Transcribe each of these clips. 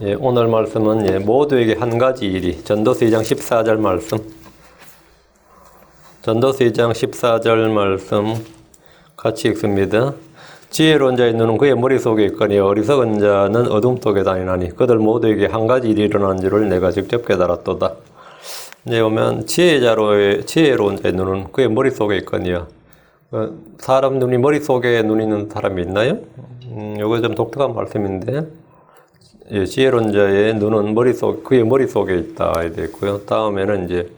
오늘 말씀은 모두에게 한 가지 일이 전도서 2장 14절 말씀. 전도서 2장 14절 말씀 같이 읽습니다. 지혜로운 자의 눈은 그의 머릿속에 있거니 어리석은 자는 어둠 속에 다니나니 그들 모두에게 한 가지 일이 일어난 줄을 내가 직접 깨달았도다. 이제 보면 지혜로운 자의 눈은 그의 머릿속에 있거니요. 사람 눈이 머릿속에 눈이 있는 사람이 있나요? 이거 좀 독특한 말씀인데, 지혜로운 자의 눈은 그의 머릿속에 있다 이렇게 있고요. 다음에는 이제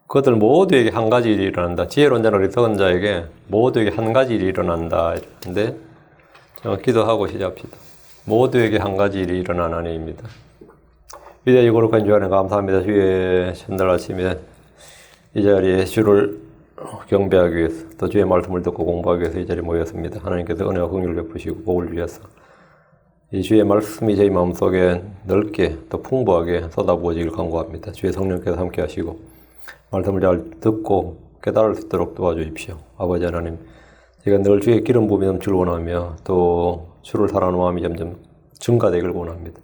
그들 모두에게 한 가지 일이 일어난다. 지혜로운 자는 어리석은 자에게 모두에게 한 가지 일이 일어난다 이랬는데, 기도하고 시작합시다. 모두에게 한 가지 일이 일어나나니입니다. 위대하고 거룩한 주 안에 감사합니다. 주의 첫날 아침에 이 자리에 주를 경배하기 위해서, 또 주의 말씀을 듣고 공부하기 위해서 이 자리에 모였습니다. 하나님께서 은혜와 긍휼을 베푸시고 복을 주셔서 이 주의 말씀이 저희 마음속에 넓게 또 풍부하게 쏟아부어지길 간구합니다. 주의 성령께서 함께 하시고 말씀을 잘 듣고 깨달을 수 있도록 도와주십시오. 아버지 하나님, 제가 늘 주의 기름 부음이 넘치길 원하며 또 주를 사랑하는 마음이 점점 증가되길 원합니다.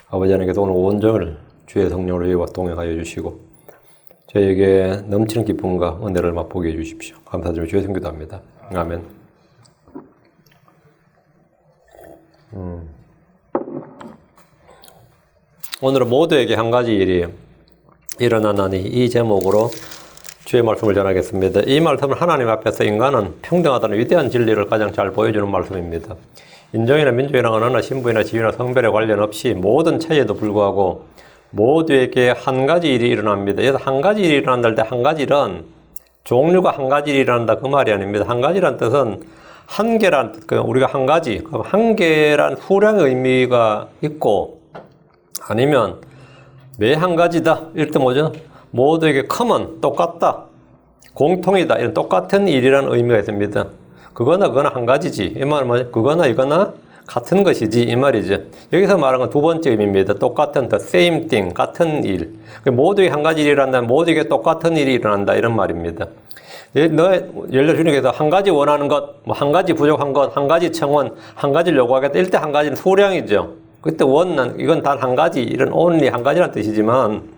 아버지 하나님께서 오늘 온종일 주의 성령으로 저희와 동행하여 주시고 저희에게 넘치는 기쁨과 은혜를 맛보게 해주십시오. 감사드리며 주의 성기도 합니다. 아멘. 오늘은 모두에게 한 가지 일이 일어나나니 이 제목으로 주의 말씀을 전하겠습니다. 이 말씀은 하나님 앞에서 인간은 평등하다는 위대한 진리를 가장 잘 보여주는 말씀입니다. 인종이나 민족이나 언어나 신분이나 지위나 성별에 관련 없이 모든 차이에도 불구하고 모두에게 한 가지 일이 일어납니다. 그래서 한 가지 일이 일어난다 할 때 한 가지 일은 종류가 한 가지 일이 일어난다 그 말이 아닙니다. 한 가지란 뜻은 한 개란 뜻, 우리가 한 가지, 한 개란 수량의 의미가 있고, 아니면 매 한 가지다 이럴 때 뭐죠? 모두에게 common, 똑같다, 공통이다 이런 똑같은 일이라는 의미가 있습니다. 그거나 한 가지지. 이 말은 뭐죠? 그거나 이거나 같은 것이지 이 말이죠. 여기서 말하는 건 두 번째 의미입니다. 똑같은, the same thing, 같은 일. 모두에게 한 가지 일이 일어난다면 모두에게 똑같은 일이 일어난다 이런 말입니다. 예를 들어 주님께서 한 가지 원하는 것, 한 가지 부족한 것, 한 가지 청원, 한 가지를 요구하겠다. 이때 한 가지는 수량이죠. 그때 원은 이건 단 한 가지, 이런 only 한 가지란 뜻이지만,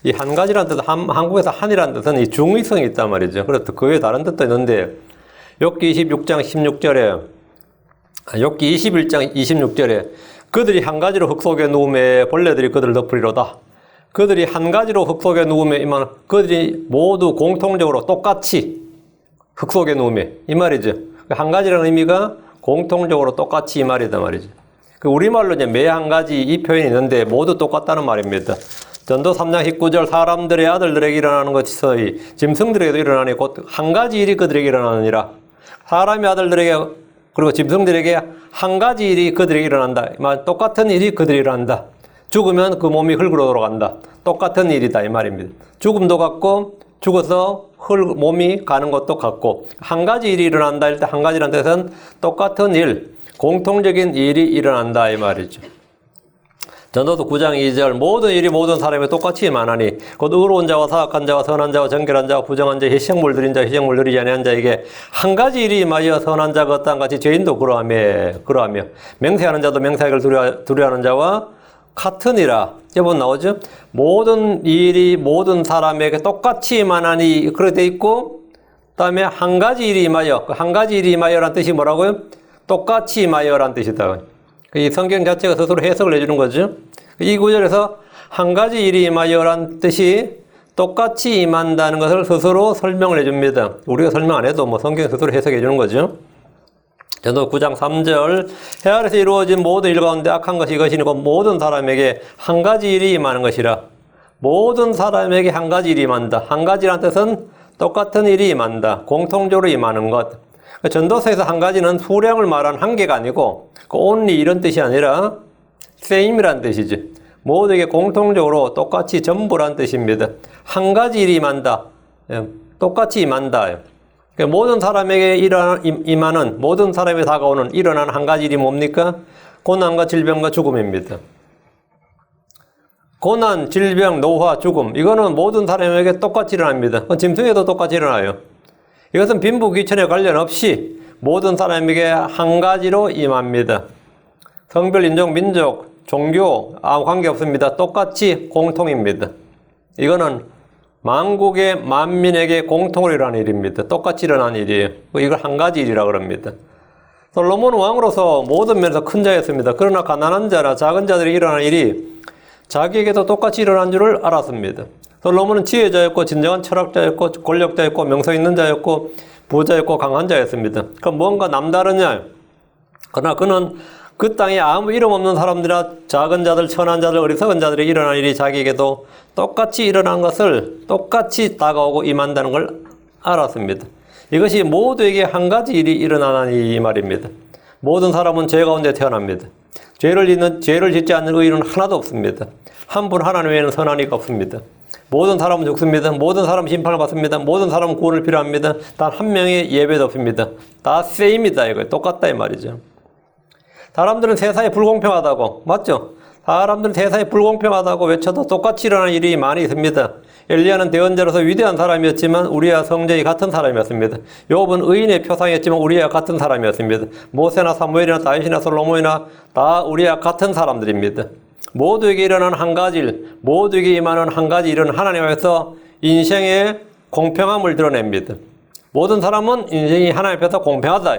이 한 가지란 뜻은 한국에서 한이란 뜻은 이 중의성이 있단 말이죠. 그래서 그 외에 다른 뜻도 있는데, 욥기 26장 16절에, 욥기 21장 26절에 그들이 한 가지로 흙 속에 누우매 벌레들이 그들을 덮으리로다. 그들이 한 가지로 흙 속에 누우매 이만 그들이 모두 공통적으로 똑같이 흙 속에 누우매 이 말이죠. 한 가지라는 의미가 공통적으로 똑같이 이 말이다 말이죠. 우리말로 이제 매 한 가지 이 표현이 있는데 모두 똑같다는 말입니다. 전도 3장 19절 사람들의 아들들에게 일어나는 것이 짐승들에게도 일어나니 곧 한 가지 일이 그들에게 일어나느니라. 사람의 아들들에게 그리고 짐승들에게 한 가지 일이 그들에게 일어난다. 똑같은 일이 그들에게 일어난다. 죽으면 그 몸이 흙으로 돌아간다. 똑같은 일이다 이 말입니다. 죽음도 같고 죽어서 몸이 가는 것도 같고 한 가지 일이 일어난다 할 때 한 가지라는 뜻은 똑같은 일, 공통적인 일이 일어난다 이 말이죠. 전도서 9장 2절 모든 일이 모든 사람이 똑같이 임하나니 곧 의로운 자와 사악한 자와 선한 자와 정결한 자와 부정한 자 희생물 드린 자 희생물 드리지 아니한 자에게 한 가지 일이 임하여 선한 자가 어떠한 같이 죄인도 그러하며 맹세하는 자도 맹세하기를 두려워하는 자와 같으니라. 제법 나오죠? 모든 일이 모든 사람에게 똑같이 임하나니 그렇게 돼 있고, 그 다음에 한 가지 일이 임하여, 한 가지 일이 임하여라는 뜻이 뭐라고요? 똑같이 임하여라는 뜻이다. 이 성경 자체가 스스로 해석을 해주는 거죠. 이 구절에서 한 가지 일이 임하여라는 뜻이 똑같이 임한다는 것을 스스로 설명을 해줍니다. 우리가 설명 안 해도 성경 스스로 해석해 주는 거죠. 전도 9장 3절 해 아래서 이루어진 모든 일 가운데 악한 것이 이것이니 곧 모든 사람에게 한 가지 일이 임하는 것이라. 모든 사람에게 한 가지 일이 임한다. 한 가지란 뜻은 똑같은 일이 임한다. 공통적으로 임하는 것. 전도서에서 한 가지는 수량을 말하는 한계가 아니고 only 이런 뜻이 아니라 same이란 뜻이죠. 모두에게 공통적으로 똑같이 전부란 뜻입니다. 한 가지 일이 임한다. 똑같이 임한다. 모든 사람에게 임하는, 모든 사람에게 다가오는 일어나는 한 가지 일이 뭡니까? 고난과 질병과 죽음입니다. 고난, 질병, 노화, 죽음 이거는 모든 사람에게 똑같이 일어납니다. 짐승에도 똑같이 일어나요. 이것은 빈부귀천에 관련 없이 모든 사람에게 한 가지로 임합니다. 성별, 인종, 민족, 종교 아무 관계 없습니다. 똑같이 공통입니다. 이거는 만국의 만민에게 공통으로 일어난 일입니다. 똑같이 일어난 일이에요. 이걸 한 가지 일이라고 합니다. 솔로몬 왕으로서 모든 면에서 큰 자였습니다. 그러나 가난한 자나 작은 자들이 일어난 일이 자기에게도 똑같이 일어난 줄을 알았습니다. 솔로몬은 지혜자였고 진정한 철학자였고 권력자였고 명성 있는 자였고 부자였고 강한 자였습니다. 그럼 뭔가 남다르냐? 그러나 그는 그 땅에 아무 이름 없는 사람들이나 작은 자들, 천한 자들, 어리석은 자들이 일어난 일이 자기에게도 똑같이 일어난 것을 똑같이 다가오고 임한다는 걸 알았습니다. 이것이 모두에게 한 가지 일이 일어나는 이 말입니다. 모든 사람은 죄 가운데 태어납니다. 죄를 짓지 않는 의인은 하나도 없습니다. 한 분 하나님 외에는 선한 이가 없습니다. 모든 사람은 죽습니다. 모든 사람은 심판을 받습니다. 모든 사람은 구원을 필요합니다. 단 한 명의 예배도 없습니다. 다 세임이다 이거예요. 똑같다 이 말이죠. 사람들은 세상이 불공평하다고, 맞죠? 사람들은 세상이 불공평하다고 외쳐도 똑같이 일어나는 일이 많이 있습니다. 엘리야는 대언자로서 위대한 사람이었지만 우리와 성전이 같은 사람이었습니다. 욥은 의인의 표상이었지만 우리와 같은 사람이었습니다. 모세나 사무엘이나 다윗이나 솔로몬이나 다 우리와 같은 사람들입니다. 모두에게 일어나는 한 가지 일, 모두에게 임하는 한 가지 일은 하나님 앞에서 인생의 공평함을 드러냅니다. 모든 사람은 인생이 하나님 앞에서 공평하다.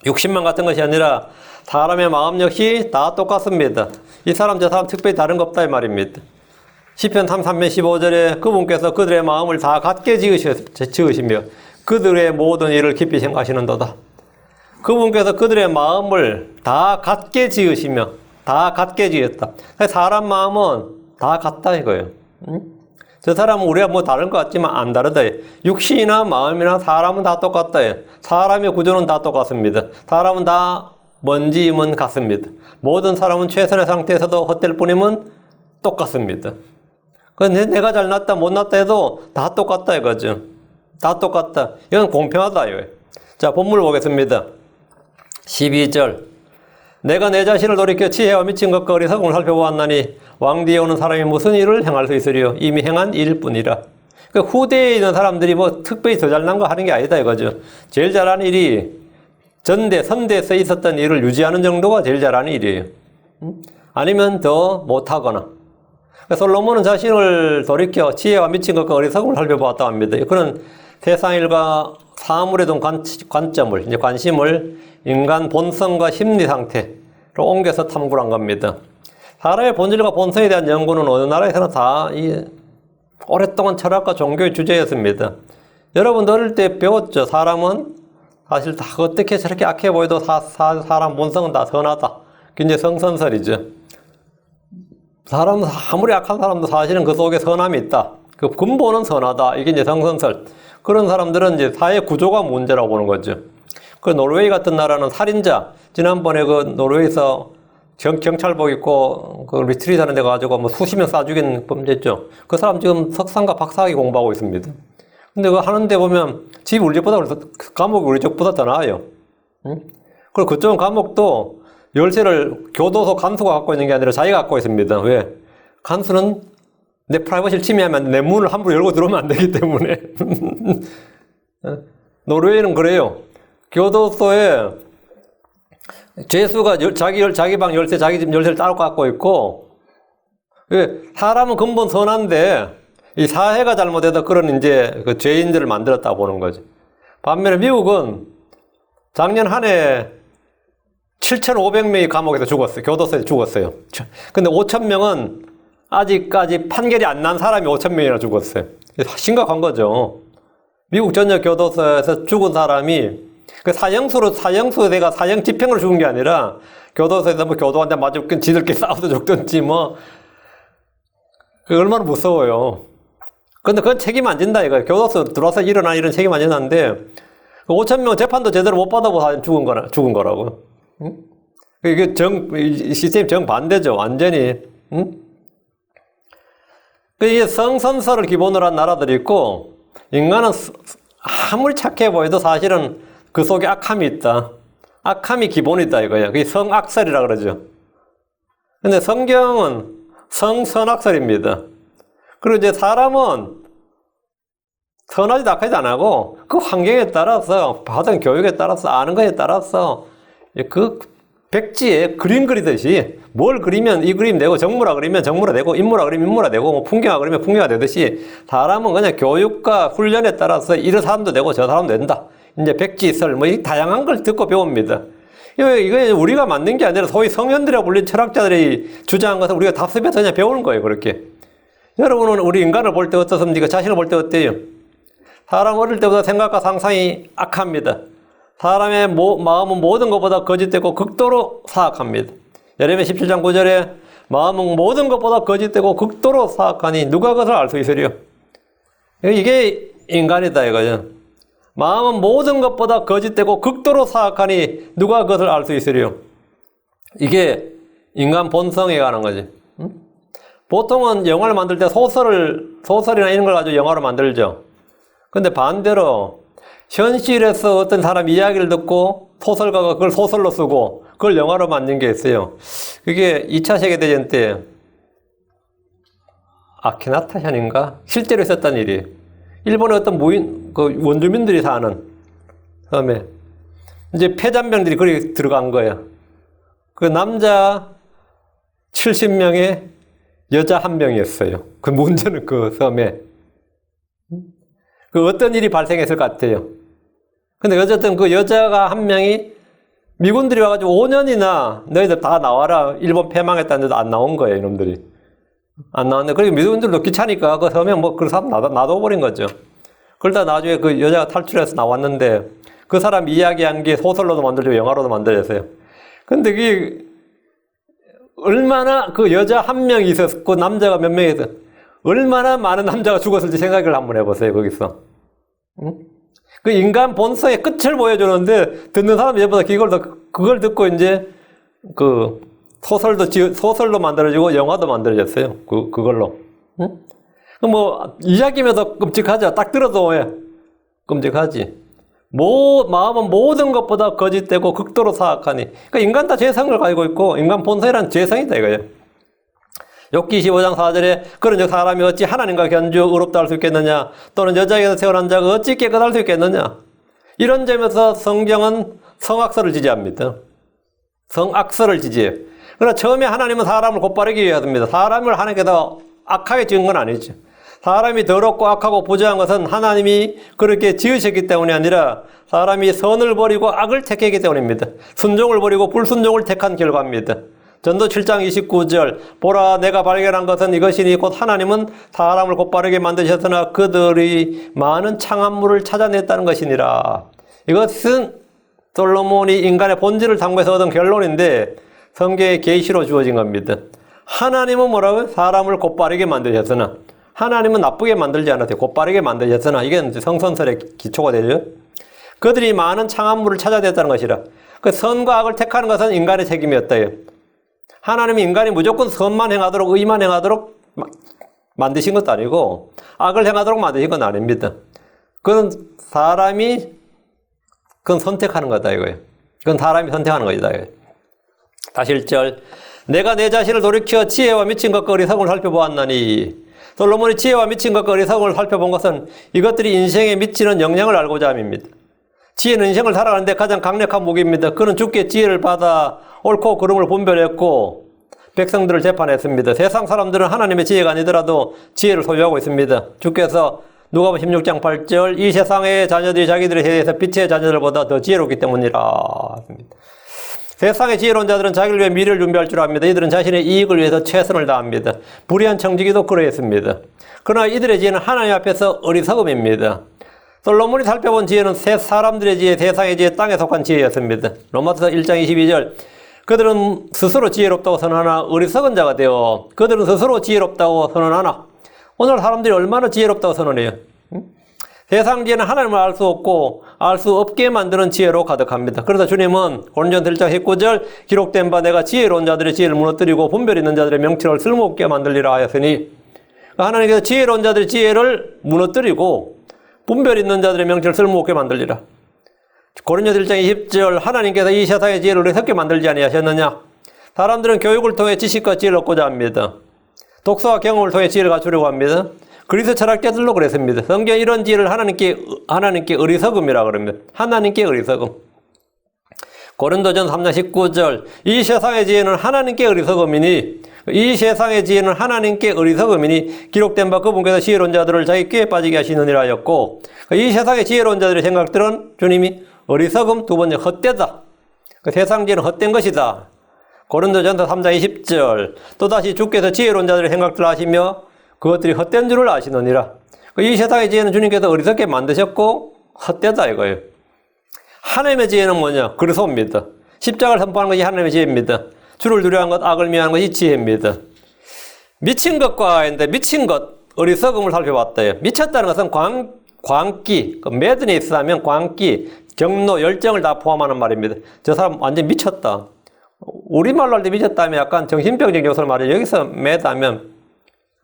육신만 같은 것이 아니라 사람의 마음 역시 다 똑같습니다. 이 사람 저 사람 특별히 다른 거 없다 이 말입니다. 시편 33편 15절에 그분께서 그들의 마음을 다 같게 지으시며 그들의 모든 일을 깊이 생각하시는도다. 그분께서 그들의 마음을 다 같게 지으시며 다 같게 지었다. 사람 마음은 다 같다 이거예요. 저 사람은 우리가 뭐 다른 것 같지만 안 다르다. 육신이나 마음이나 사람은 다 똑같다. 사람의 구조는 다 똑같습니다. 사람은 다 먼지임은 같습니다. 모든 사람은 최선의 상태에서도 헛될 뿐임은 똑같습니다. 그런데 내가 잘났다 못났다 해도 다 똑같다 이거죠. 다 똑같다. 이건 공평하다 이거예요. 자, 본문을 보겠습니다. 12절. 내가 내 자신을 돌이켜 지혜와 미친 것과 어리석음을 살펴보았나니 왕 뒤에 오는 사람이 무슨 일을 행할 수 있으리요? 이미 행한 일일 뿐이라. 그러니까 후대에 있는 사람들이 뭐 특별히 더 잘난 거 하는 게 아니다 이거죠. 제일 잘하는 일이 선대에서 있었던 일을 유지하는 정도가 제일 잘하는 일이에요. 아니면 더 못하거나. 그러니까 솔로몬은 자신을 돌이켜 지혜와 미친 것과 어리석음을 살펴보았다고 합니다. 그는 세상 일과 사물에 둔 관점을, 이제 관심을 인간 본성과 심리 상태로 옮겨서 탐구를 한 겁니다. 사람의 본질과 본성에 대한 연구는 어느 나라에서나 다 오랫동안 철학과 종교의 주제였습니다. 여러분도 어릴 때 배웠죠. 사람은 사실 다 어떻게 저렇게 악해 보여도 사람 본성은 다 선하다. 그게 이제 성선설이죠. 사람은 아무리 악한 사람도 사실은 그 속에 선함이 있다. 그 근본은 선하다. 이게 이제 성선설. 그런 사람들은 이제 사회 구조가 문제라고 보는 거죠. 그 노르웨이 같은 나라는 살인자, 지난번에 그 노르웨이에서 경찰복 입고 그 리트리트 하는 데 가지고 뭐 수십 명 쏴 죽인 범죄죠. 그 사람 지금 석상과 박사학위 공부하고 있습니다. 근데 그거 하는데 보면 집 우리 집보다 그래서 감옥이 우리 집보다 더 나아요. 응? 그리고 그쪽 감옥도 열쇠를 교도소 간수가 갖고 있는 게 아니라 자기가 갖고 있습니다. 왜? 간수는 내 프라이버시를 침해하면 내 문을 함부로 열고 들어오면 안 되기 때문에. 노르웨이는 그래요. 교도소에 죄수가 자기 방 열쇠, 자기 집 열쇠를 따로 갖고 있고, 사람은 근본 선한데, 이 사회가 잘못해서 그런 이제 그 죄인들을 만들었다고 보는 거죠. 반면에 미국은 작년 한 해 7,500명이 감옥에서 죽었어요. 교도소에서 죽었어요. 근데 5,000명은 아직까지 판결이 안 난 사람이 5,000명이나 죽었어요. 심각한 거죠. 미국 전역 교도소에서 죽은 사람이 그 사형수대가 사형 집행으로 죽은 게 아니라 교도소에서 뭐 교도한테 맞아 지들끼리 싸워서 죽든지 뭐 그 얼마나 무서워요. 근데 그건 책임 안 진다 이거예요. 교도소 들어와서 일어난 일은 책임 안 진다는데 5,000명 재판도 제대로 못 받아보고 죽은 거라고. 응? 이게 시스템 정반대죠. 완전히. 응? 이게 성선설을 기본으로 한 나라들이 있고, 인간은 아무리 착해 보여도 사실은 그 속에 악함이 있다. 악함이 기본이다 이거야. 그게 성악설이라 그러죠. 근데 성경은 성선악설입니다. 그리고 이제 사람은 선하지도 악하지도 안 하고, 그 환경에 따라서, 받은 교육에 따라서, 아는 것에 따라서, 그 백지에 그림 그리듯이 뭘 그리면 이 그림 되고 정무라 그리면 정무라 되고 인무라 그리면 인무라 되고 뭐 풍경화 그리면 풍경화 되듯이 사람은 그냥 교육과 훈련에 따라서 이런 사람도 되고 저 사람도 된다. 이제 백지설 뭐 이 다양한 걸 듣고 배웁니다. 이거 우리가 만든 게 아니라 소위 성현들이라고 불린 철학자들이 주장한 것을 우리가 답습해서 그냥 배우는 거예요. 그렇게. 여러분은 우리 인간을 볼 때 어떻습니까? 자신을 볼 때 어때요? 사람 어릴 때보다 생각과 상상이 악합니다. 사람의 마음은 모든 것보다 거짓되고 극도로 사악합니다. 예레미야 17장 9절에 마음은 모든 것보다 거짓되고 극도로 사악하니 누가 그것을 알 수 있으리요? 이게 인간이다 이거죠. 마음은 모든 것보다 거짓되고 극도로 사악하니 누가 그것을 알 수 있으리요? 이게 인간 본성에 관한 거지. 보통은 영화를 만들 때 소설이나 이런 걸 가지고 영화로 만들죠. 근데 반대로 현실에서 어떤 사람 이야기를 듣고 소설가가 그걸 소설로 쓰고 그걸 영화로 만든 게 있어요. 그게 2차 세계대전 때 아키나타현인가? 실제로 있었던 일이에요. 일본의 어떤 원주민들이 사는 섬에 이제 폐잔병들이 거기 들어간 거예요. 그 남자 70명에 여자 1명이었어요. 그 문제는 그 섬에 그 어떤 일이 발생했을 것 같아요. 근데 어쨌든 그 여자가 1명이 미군들이 와가지고 5년이나 너희들 다 나와라. 일본 패망했다는데도 안 나온 거예요, 이놈들이. 안 나왔는데, 그리고 미군들도 귀찮으니까 그 섬에 그 사람 놔둬버린 거죠. 그러다 나중에 그 여자가 탈출해서 나왔는데 그 사람 이야기한 게 소설로도 만들고 영화로도 만들었어요. 근데 그게 얼마나 그 여자 1명이 있었고 남자가 몇 명이 있었고 얼마나 많은 남자가 죽었을지 생각을 한번 해보세요, 거기서. 응? 그 인간 본성의 끝을 보여주는데, 듣는 사람이 얘보다 그걸 듣고 이제, 소설로 만들어지고, 영화도 만들어졌어요. 그걸로. 응? 이야기면서 끔찍하죠. 딱 들어도 왜? 끔찍하지. 마음은 모든 것보다 거짓되고 극도로 사악하니. 그러니까 인간 다 죄성을 가지고 있고, 인간 본성이란 죄성이다, 이거예요. 욥기 25장 4절에 그런 사람이 어찌 하나님과 견주 의롭다 할 수 있겠느냐 또는 여자에게서 태어난 자가 어찌 깨끗할 수 있겠느냐. 이런 점에서 성경은 성악설을 지지합니다. 성악설을 지지해요. 그러나 처음에 하나님은 사람을 곧바르기 위해서입니다. 사람을 하나님께서 악하게 지은 건 아니죠. 사람이 더럽고 악하고 부정한 것은 하나님이 그렇게 지으셨기 때문이 아니라 사람이 선을 버리고 악을 택했기 때문입니다. 순종을 버리고 불순종을 택한 결과입니다. 전도 7장 29절 보라 내가 발견한 것은 이것이니 곧 하나님은 사람을 곧바르게 만드셨으나 그들이 많은 창한물을 찾아냈다는 것이니라. 이것은 솔로몬이 인간의 본질을 탐구해서 얻은 결론인데 성경의 계시로 주어진 겁니다. 하나님은 뭐라고요? 사람을 곧바르게 만드셨으나 하나님은 나쁘게 만들지 않았어요. 곧바르게 만드셨으나 이게 성선설의 기초가 되죠. 그들이 많은 창한물을 찾아냈다는 것이라. 그 선과 악을 택하는 것은 인간의 책임이었다요. 하나님이 인간이 무조건 선만 행하도록 의만 행하도록 만드신 것도 아니고 악을 행하도록 만드신 건 아닙니다. 그건 선택하는 거다 이거예요. 그건 사람이 선택하는 것이다 이거예요. 다시 1절 내가 내 자신을 돌이켜 지혜와 미친 것과 어리석음을 살펴보았나니. 솔로몬이 지혜와 미친 것과 어리석음을 살펴본 것은 이것들이 인생에 미치는 영향을 알고자 함입니다. 지혜는 인생을 살아가는데 가장 강력한 무기입니다. 그는 주께 지혜를 받아 옳고 그름을 분별했고 백성들을 재판했습니다. 세상 사람들은 하나님의 지혜가 아니더라도 지혜를 소유하고 있습니다. 주께서 누가복음 16장 8절 이 세상의 자녀들이 자기들에 대해서 빛의 자녀들보다 더 지혜롭기 때문이라. 세상의 지혜로운 자들은 자기를 위해 미래를 준비할 줄 압니다. 이들은 자신의 이익을 위해서 최선을 다합니다. 불의한 청지기도 그러했습니다. 그러나 이들의 지혜는 하나님 앞에서 어리석음입니다. 솔로몬이 살펴본 지혜는 세 사람들의 지혜, 세상의 지혜, 땅에 속한 지혜였습니다. 로마서 1장 22절 그들은 스스로 지혜롭다고 선언하나 어리석은 자가 되어 그들은 스스로 지혜롭다고 선언하나. 오늘 사람들이 얼마나 지혜롭다고 선언해요? 세상 지혜는 하나님을 알 수 없고 알 수 없게 만드는 지혜로 가득합니다. 그래서 주님은 고린도전서 1장 19절 기록된 바 내가 지혜로운 자들의 지혜를 무너뜨리고 분별 있는 자들의 명철을 쓸모없게 만들리라 하였으니 하나님께서 지혜로운 자들의 지혜를 무너뜨리고 분별 있는 자들의 명철을 쓸모없게 만들리라. 고린도전서 1장 20절 하나님께서 이 세상의 지혜를 어리석게 만들지 아니하셨느냐. 사람들은 교육을 통해 지식과 지혜를 얻고자 합니다. 독서와 경험을 통해 지혜를 갖추려고 합니다. 그리스 철학자들도 그랬습니다. 성경 이런 지혜를 하나님께 어리석음이라고 그럽니다. 하나님께 어리석음. 고린도전서 3장 19절 이 세상의 지혜는 하나님께 어리석음이니 이 세상의 지혜는 하나님께 어리석음이니 기록된 바 그분께서 지혜로운 자들을 자기 꾀에 빠지게 하시느니라 하였고 이 세상의 지혜로운 자들의 생각들은 주님이 어리석음 두 번째 헛되다. 세상 지혜는 헛된 것이다. 고린도전서 3장 20절 또다시 주께서 지혜로운 자들의 생각들을 아시며 그것들이 헛된 줄을 아시느니라. 이 세상의 지혜는 주님께서 어리석게 만드셨고 헛되다 이거예요. 하나님의 지혜는 뭐냐? 그리스도입니다. 십자가를 선포하는 것이 하나님의 지혜입니다. 주를 두려워하는 것, 악을 미워하는 것이 지혜입니다. 미친 것과 미친 것, 어리석음을 살펴봤어요. 미쳤다는 것은 광기, 매드니스 하면 광기, 경로, 열정을 다 포함하는 말입니다. 저 사람 완전 미쳤다. 우리말로 할 때 미쳤다면 약간 정신병적 요소를 말해요. 여기서 매드 하면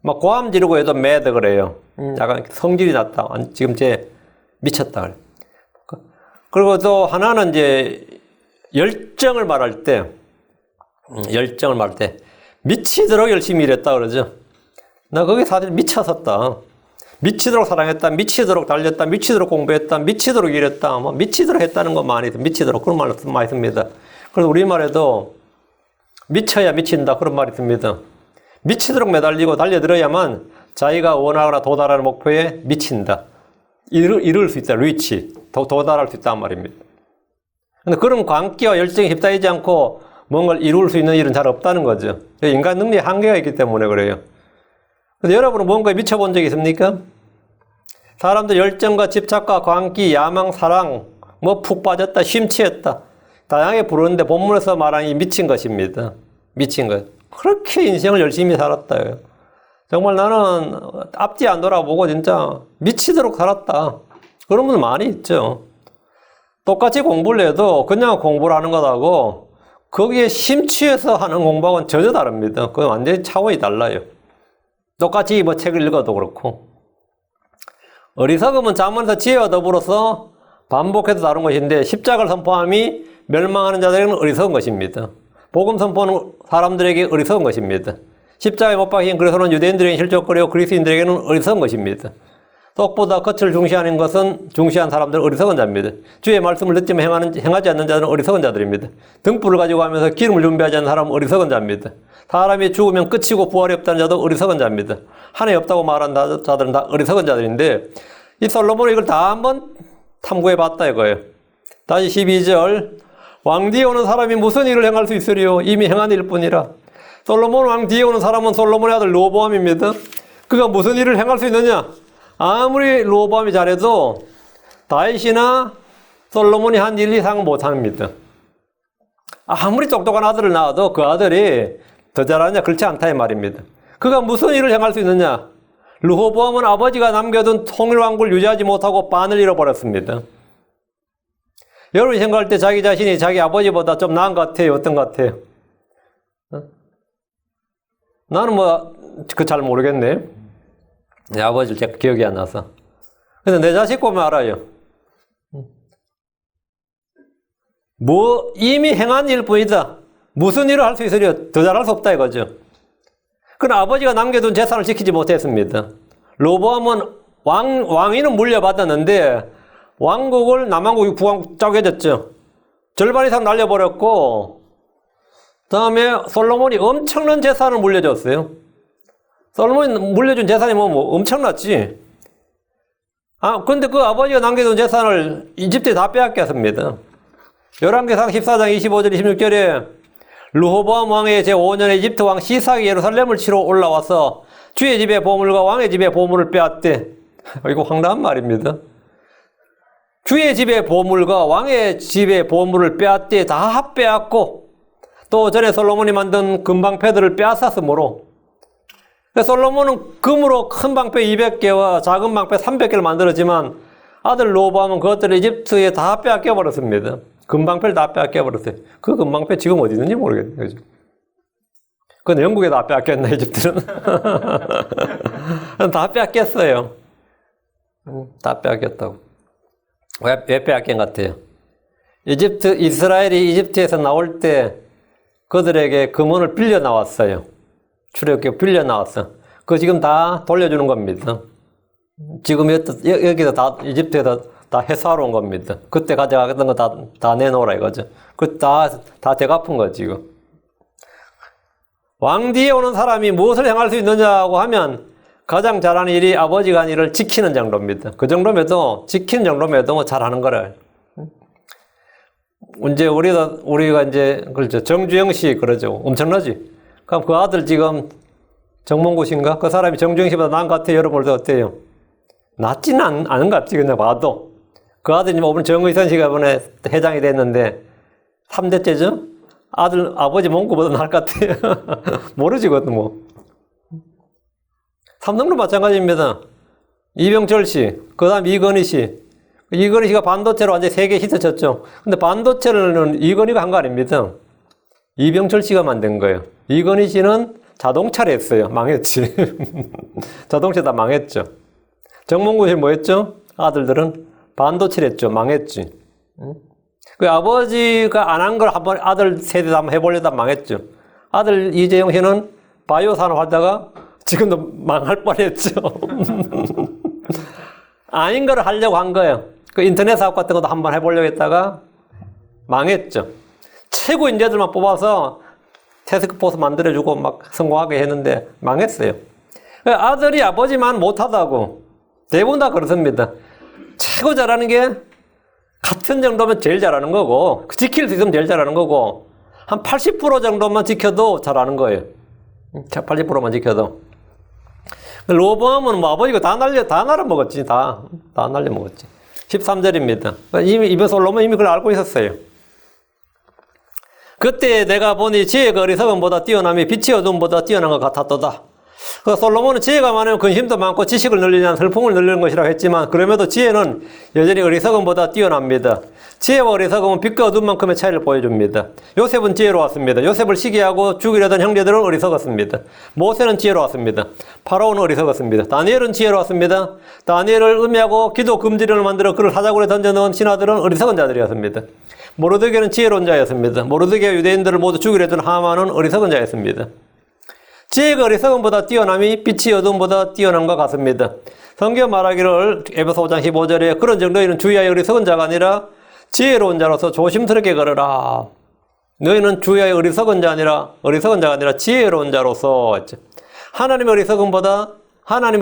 막 고함 지르고 해도 매드 그래요. 약간 성질이 났다. 지금 쟤 미쳤다 그래. 그리고 또 하나는 이제 열정을 말할 때 미치도록 열심히 일했다 그러죠. 나 거기 사실 미쳤었다. 미치도록 사랑했다. 미치도록 달렸다. 미치도록 공부했다. 미치도록 일했다. 뭐 미치도록 했다는 거 많이 미치도록 그런 말 많이 씁니다. 그래서 우리말에도 미쳐야 미친다 그런 말이 씁니다. 미치도록 매달리고 달려들어야만 자기가 원하거나 도달하는 목표에 미친다. 이룰 수 있다. 리치. 도달할 수 있단 말입니다. 근데 그런 광기와 열정에 휩싸이지 않고 뭔가를 이룰 수 있는 일은 잘 없다는 거죠. 인간 능력에 한계가 있기 때문에 그래요. 근데 여러분은 뭔가에 미쳐본 적이 있습니까? 사람들 열정과 집착과 광기, 야망, 사랑, 뭐 푹 빠졌다, 심취했다. 다양하게 부르는데 본문에서 말하는 이 미친 것입니다. 미친 것. 그렇게 인생을 열심히 살았다. 정말 나는 앞뒤 안 돌아보고 진짜 미치도록 살았다. 그런 분들 많이 있죠. 똑같이 공부를 해도 그냥 공부를 하는 것하고 거기에 심취해서 하는 공부하고는 전혀 다릅니다. 그건 완전히 차원이 달라요. 똑같이 뭐 책을 읽어도 그렇고. 어리석음은 잠언에서 지혜와 더불어서 반복해서 다룬 것인데 십자가를 선포함이 멸망하는 자들에게는 어리석은 것입니다. 복음 선포는 사람들에게 어리석은 것입니다. 십자가에 못 박힌 그리스도는 유대인들에게는 실족거리고 그리스인들에게는 어리석은 것입니다. 떡보다 겉을 중시하는 것은 중시한 사람들은 어리석은 자입니다. 주의 말씀을 듣지만 행하지 않는 자들은 어리석은 자들입니다. 등불을 가지고 하면서 기름을 준비하지 않는 사람은 어리석은 자입니다. 사람이 죽으면 끝이고 부활이 없다는 자도 어리석은 자입니다. 하나님 없다고 말하는 자들은 다 어리석은 자들인데 이 솔로몬은 이걸 다 한번 탐구해 봤다 이거예요. 다시 12절 왕 뒤에 오는 사람이 무슨 일을 행할 수 있으리요? 이미 행한 일뿐이라. 솔로몬 왕 뒤에 오는 사람은 솔로몬의 아들 르호보암입니다. 그가 무슨 일을 행할 수 있느냐? 아무리 르호보암이 잘해도 다윗이나 솔로몬이 한 일 이상은 못합니다. 아무리 똑똑한 아들을 낳아도 그 아들이 더 잘하느냐? 그렇지 않다 이 말입니다. 그가 무슨 일을 행할 수 있느냐? 르호보암은 아버지가 남겨둔 통일왕국을 유지하지 못하고 반을 잃어버렸습니다. 여러분이 생각할 때 자기 자신이 자기 아버지보다 좀 나은 것 같아요? 어떤 것 같아요? 나는 잘 모르겠네. 내 아버지를 제가 기억이 안 나서. 근데 내 자식 보면 알아요. 이미 행한 일 뿐이다. 무슨 일을 할 수 있으려 더 잘할 수 없다 이거죠. 그러나 아버지가 남겨둔 재산을 지키지 못했습니다. 르호보암은 왕위는 물려받았는데 왕국을 남왕국이 북왕국 짜게졌죠. 절반 이상 날려버렸고 다음에 솔로몬이 엄청난 재산을 물려줬어요. 솔로몬이 물려준 재산이 엄청났지. 근데 그 아버지가 남겨둔 재산을 이집트에 다 빼앗겼습니다. 열왕기상 14장 25절 26절에 르호보암 왕의 제5년에 이집트 왕 시삭이 예루살렘을 치러 올라와서 주의 집의 보물과 왕의 집의 보물을 빼앗대. 이거 황당한 말입니다. 주의 집의 보물과 왕의 집의 보물을 빼앗대 다 빼앗고 또 전에 솔로몬이 만든 금방패들을 빼앗았으므로 솔로몬은 금으로 큰 방패 200개와 작은 방패 300개를 만들었지만 아들 르호보암은 그것들을 이집트에 다 빼앗겨 버렸습니다. 금방패를 다 빼앗겨 버렸어요. 그 금방패 지금 어디 있는지 모르겠네요. 그죠? 그건 영국에 다 빼앗겼나 이집트는? 다 빼앗겼어요. 다 빼앗겼다고. 왜 빼앗긴 것 같아요? 이스라엘이 이집트에서 나올 때 그들에게 금원을 빌려 나왔어요. 출애굽기 빌려 나왔어. 그거 지금 다 돌려주는 겁니다. 지금 여기서 다 이집트에서 다 회사로 온 겁니다. 그때 가져갔던 거 다 내놓으라 이거죠. 다 되갚은 거지, 이거. 왕 뒤에 오는 사람이 무엇을 행할 수 있느냐고 하면 가장 잘하는 일이 아버지가 한 일을 지키는 정도입니다. 그 정도면도, 지키는 정도면도 잘하는 거래. 이제 우리가 이제, 그렇죠. 정주영 씨, 그러죠. 엄청나지? 그럼 그 아들 지금 정몽구 씨인가? 그 사람이 정주영 씨보다 나은 것 같아요. 여러분 볼 때 어때요? 낫지는 않은 것 같지, 그냥 봐도. 그 아들이 이번 정의선 씨가 이번에 회장이 됐는데, 3대째죠? 아버지 몽구보다 나을 것 같아요. 모르지, 그것도 뭐. 삼성도 마찬가지입니다. 이병철 씨, 그 다음 이건희 씨. 이건희 씨가 반도체로 완전히 세계 히트 쳤죠. 근데 반도체는 이건희가 한 거 아닙니다. 이병철 씨가 만든 거예요. 이건희 씨는 자동차를 했어요. 망했지. 자동차 다 망했죠. 정몽구 씨 뭐 했죠? 아들들은 반도체를 했죠. 망했지. 그 아버지가 안 한 걸 한번 아들 세대 한번 해보려다 망했죠. 아들 이재용 씨는 바이오 산업 하다가 지금도 망할 뻔했죠. 아닌 걸 하려고 한 거예요. 그 인터넷 사업 같은 것도 한번 해보려고 했다가 망했죠. 최고 인재들만 뽑아서 태스크포스 만들어주고 막 성공하게 했는데 망했어요. 아들이 아버지만 못하다고. 대부분 다 그렇습니다. 최고 잘하는 게 같은 정도면 제일 잘하는 거고, 지킬 수 있으면 제일 잘하는 거고, 한 80% 정도만 지켜도 잘하는 거예요. 80%만 지켜도. 로보암은 뭐 아버지가 다 날려먹었지. 다 날려먹었지. 13절입니다. 이미 입에서 올라오면 이미 그걸 알고 있었어요. 그때 내가 보니 지혜가 어리석음보다 뛰어남이 빛이 어둠보다 뛰어난 것 같았도다. 솔로몬은 지혜가 많으면 근심도 많고 지식을 늘리냐 슬픔을 늘리는 것이라고 했지만 그럼에도 지혜는 여전히 어리석음보다 뛰어납니다. 지혜와 어리석음은 빛과 어둠만큼의 차이를 보여줍니다. 요셉은 지혜로웠습니다. 요셉을 시기하고 죽이려던 형제들은 어리석었습니다. 모세는 지혜로웠습니다. 파라오는 어리석었습니다. 다니엘은 지혜로웠습니다. 다니엘을 음해하고 기도 금지령을 만들어 그를 사자굴에 던져넣은 신하들은 어리석은 자들이었습니다. 모르드게는 지혜로운 자였습니다. 모르드게가 유대인들을 모두 죽이려던 하만은 어리석은 자였습니다. 지혜가 어리석음보다 뛰어남이 빛이 어둠보다 뛰어난 것 같습니다. 성경 말하기를 에베소 5장 15절에 그런 즉 너희는 주의하여 어리석은 자가 아니라 지혜로운 자로서 조심스럽게 걸으라. 너희는 주의하여 어리석은 자가 아니라 지혜로운 자로서 했죠. 하나님의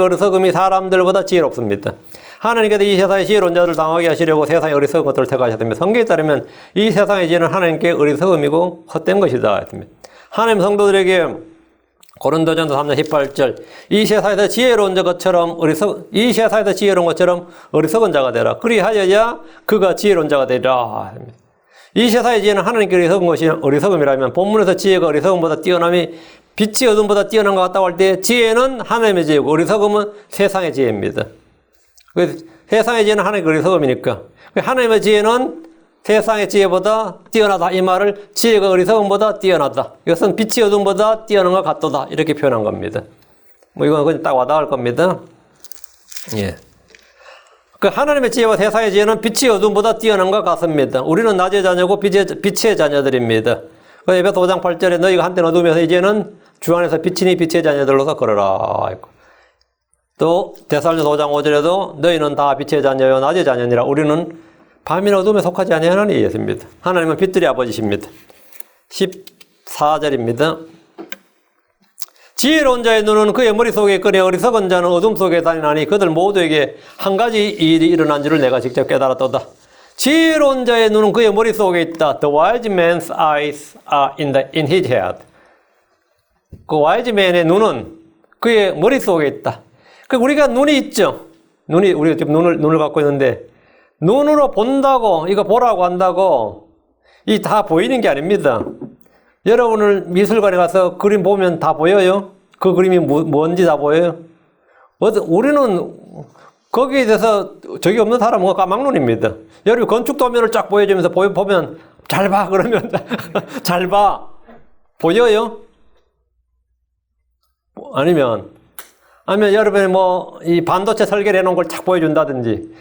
어리석음이 사람들보다 지혜롭습니다. 하나님께서 이 세상의 지혜로운 자들을 당하게 하시려고 세상의 어리석은 것들을 택하셨습니다. 성경에 따르면 이 세상의 지혜는 하나님께 어리석음이고 헛된 것이다 했습니다. 하나님 성도들에게 고린도전서 3장 18절 이 세상에서 지혜로운 것처럼 어리석은 자가 되라. 그리하여야 그가 지혜로운 자가 되리라. 이 세상의 지혜는 하나님께 어리석은 것이 어리석음이라면 본문에서 지혜가 어리석음보다 뛰어남이 빛이 어둠보다 뛰어난 것 같다고 할 때 지혜는 하나님의 지혜고 어리석음은 세상의 지혜입니다. 세상의 지혜는 하나님의 어리석음이니까 하나님의 지혜는 세상의 지혜보다 뛰어나다. 이 말을 지혜가 어리석음보다 뛰어나다. 이것은 빛이 어둠보다 뛰어난 것 같도다. 이렇게 표현한 겁니다. 뭐 이건 그냥 딱 와닿을 겁니다. 예. 그 하나님의 지혜와 세상의 지혜는 빛이 어둠보다 뛰어난 것 같습니다. 우리는 낮의 자녀고 빛의 자녀들입니다. 에베소 5장 8절에 너희가 한때는 어둠에서 이제는 주 안에서 빛이니 빛의 자녀들로서 걸어라. 또 데살로니가 5장 5절에도 너희는 다 빛의 자녀요 낮의 자녀니라. 우리는 밤이나 어둠에 속하지 아니하는 이였습니다. 하나님은 빛들의 아버지십니다. 14절입니다. 지혜로운 자의 눈은 그의 머릿속에 있거니 어리석은 자는 어둠 속에 다니나니 그들 모두에게 한 가지 일이 일어난 줄을 내가 직접 깨달았도다. 지혜로운 자의 눈은 그의 머릿속에 있다. The wise man's eyes are in his head. 그 wise man의 눈은 그의 머릿속에 있다. 우리가 눈이 있죠. 우리가 지금 눈을 갖고 있는데 눈으로 본다고, 이거 보라고 한다고, 이 다 보이는 게 아닙니다. 여러분을 미술관에 가서 그림 보면 다 보여요? 그 그림이 뭔지 다 보여요? 우리는 거기에 대해서 적이 없는 사람은 까막눈입니다. 여러분 건축 도면을 쫙 보여주면서 보면 잘 봐, 그러면 잘 봐. 보여요? 아니면 여러분이 이 반도체 설계를 해놓은 걸 딱 보여준다든지,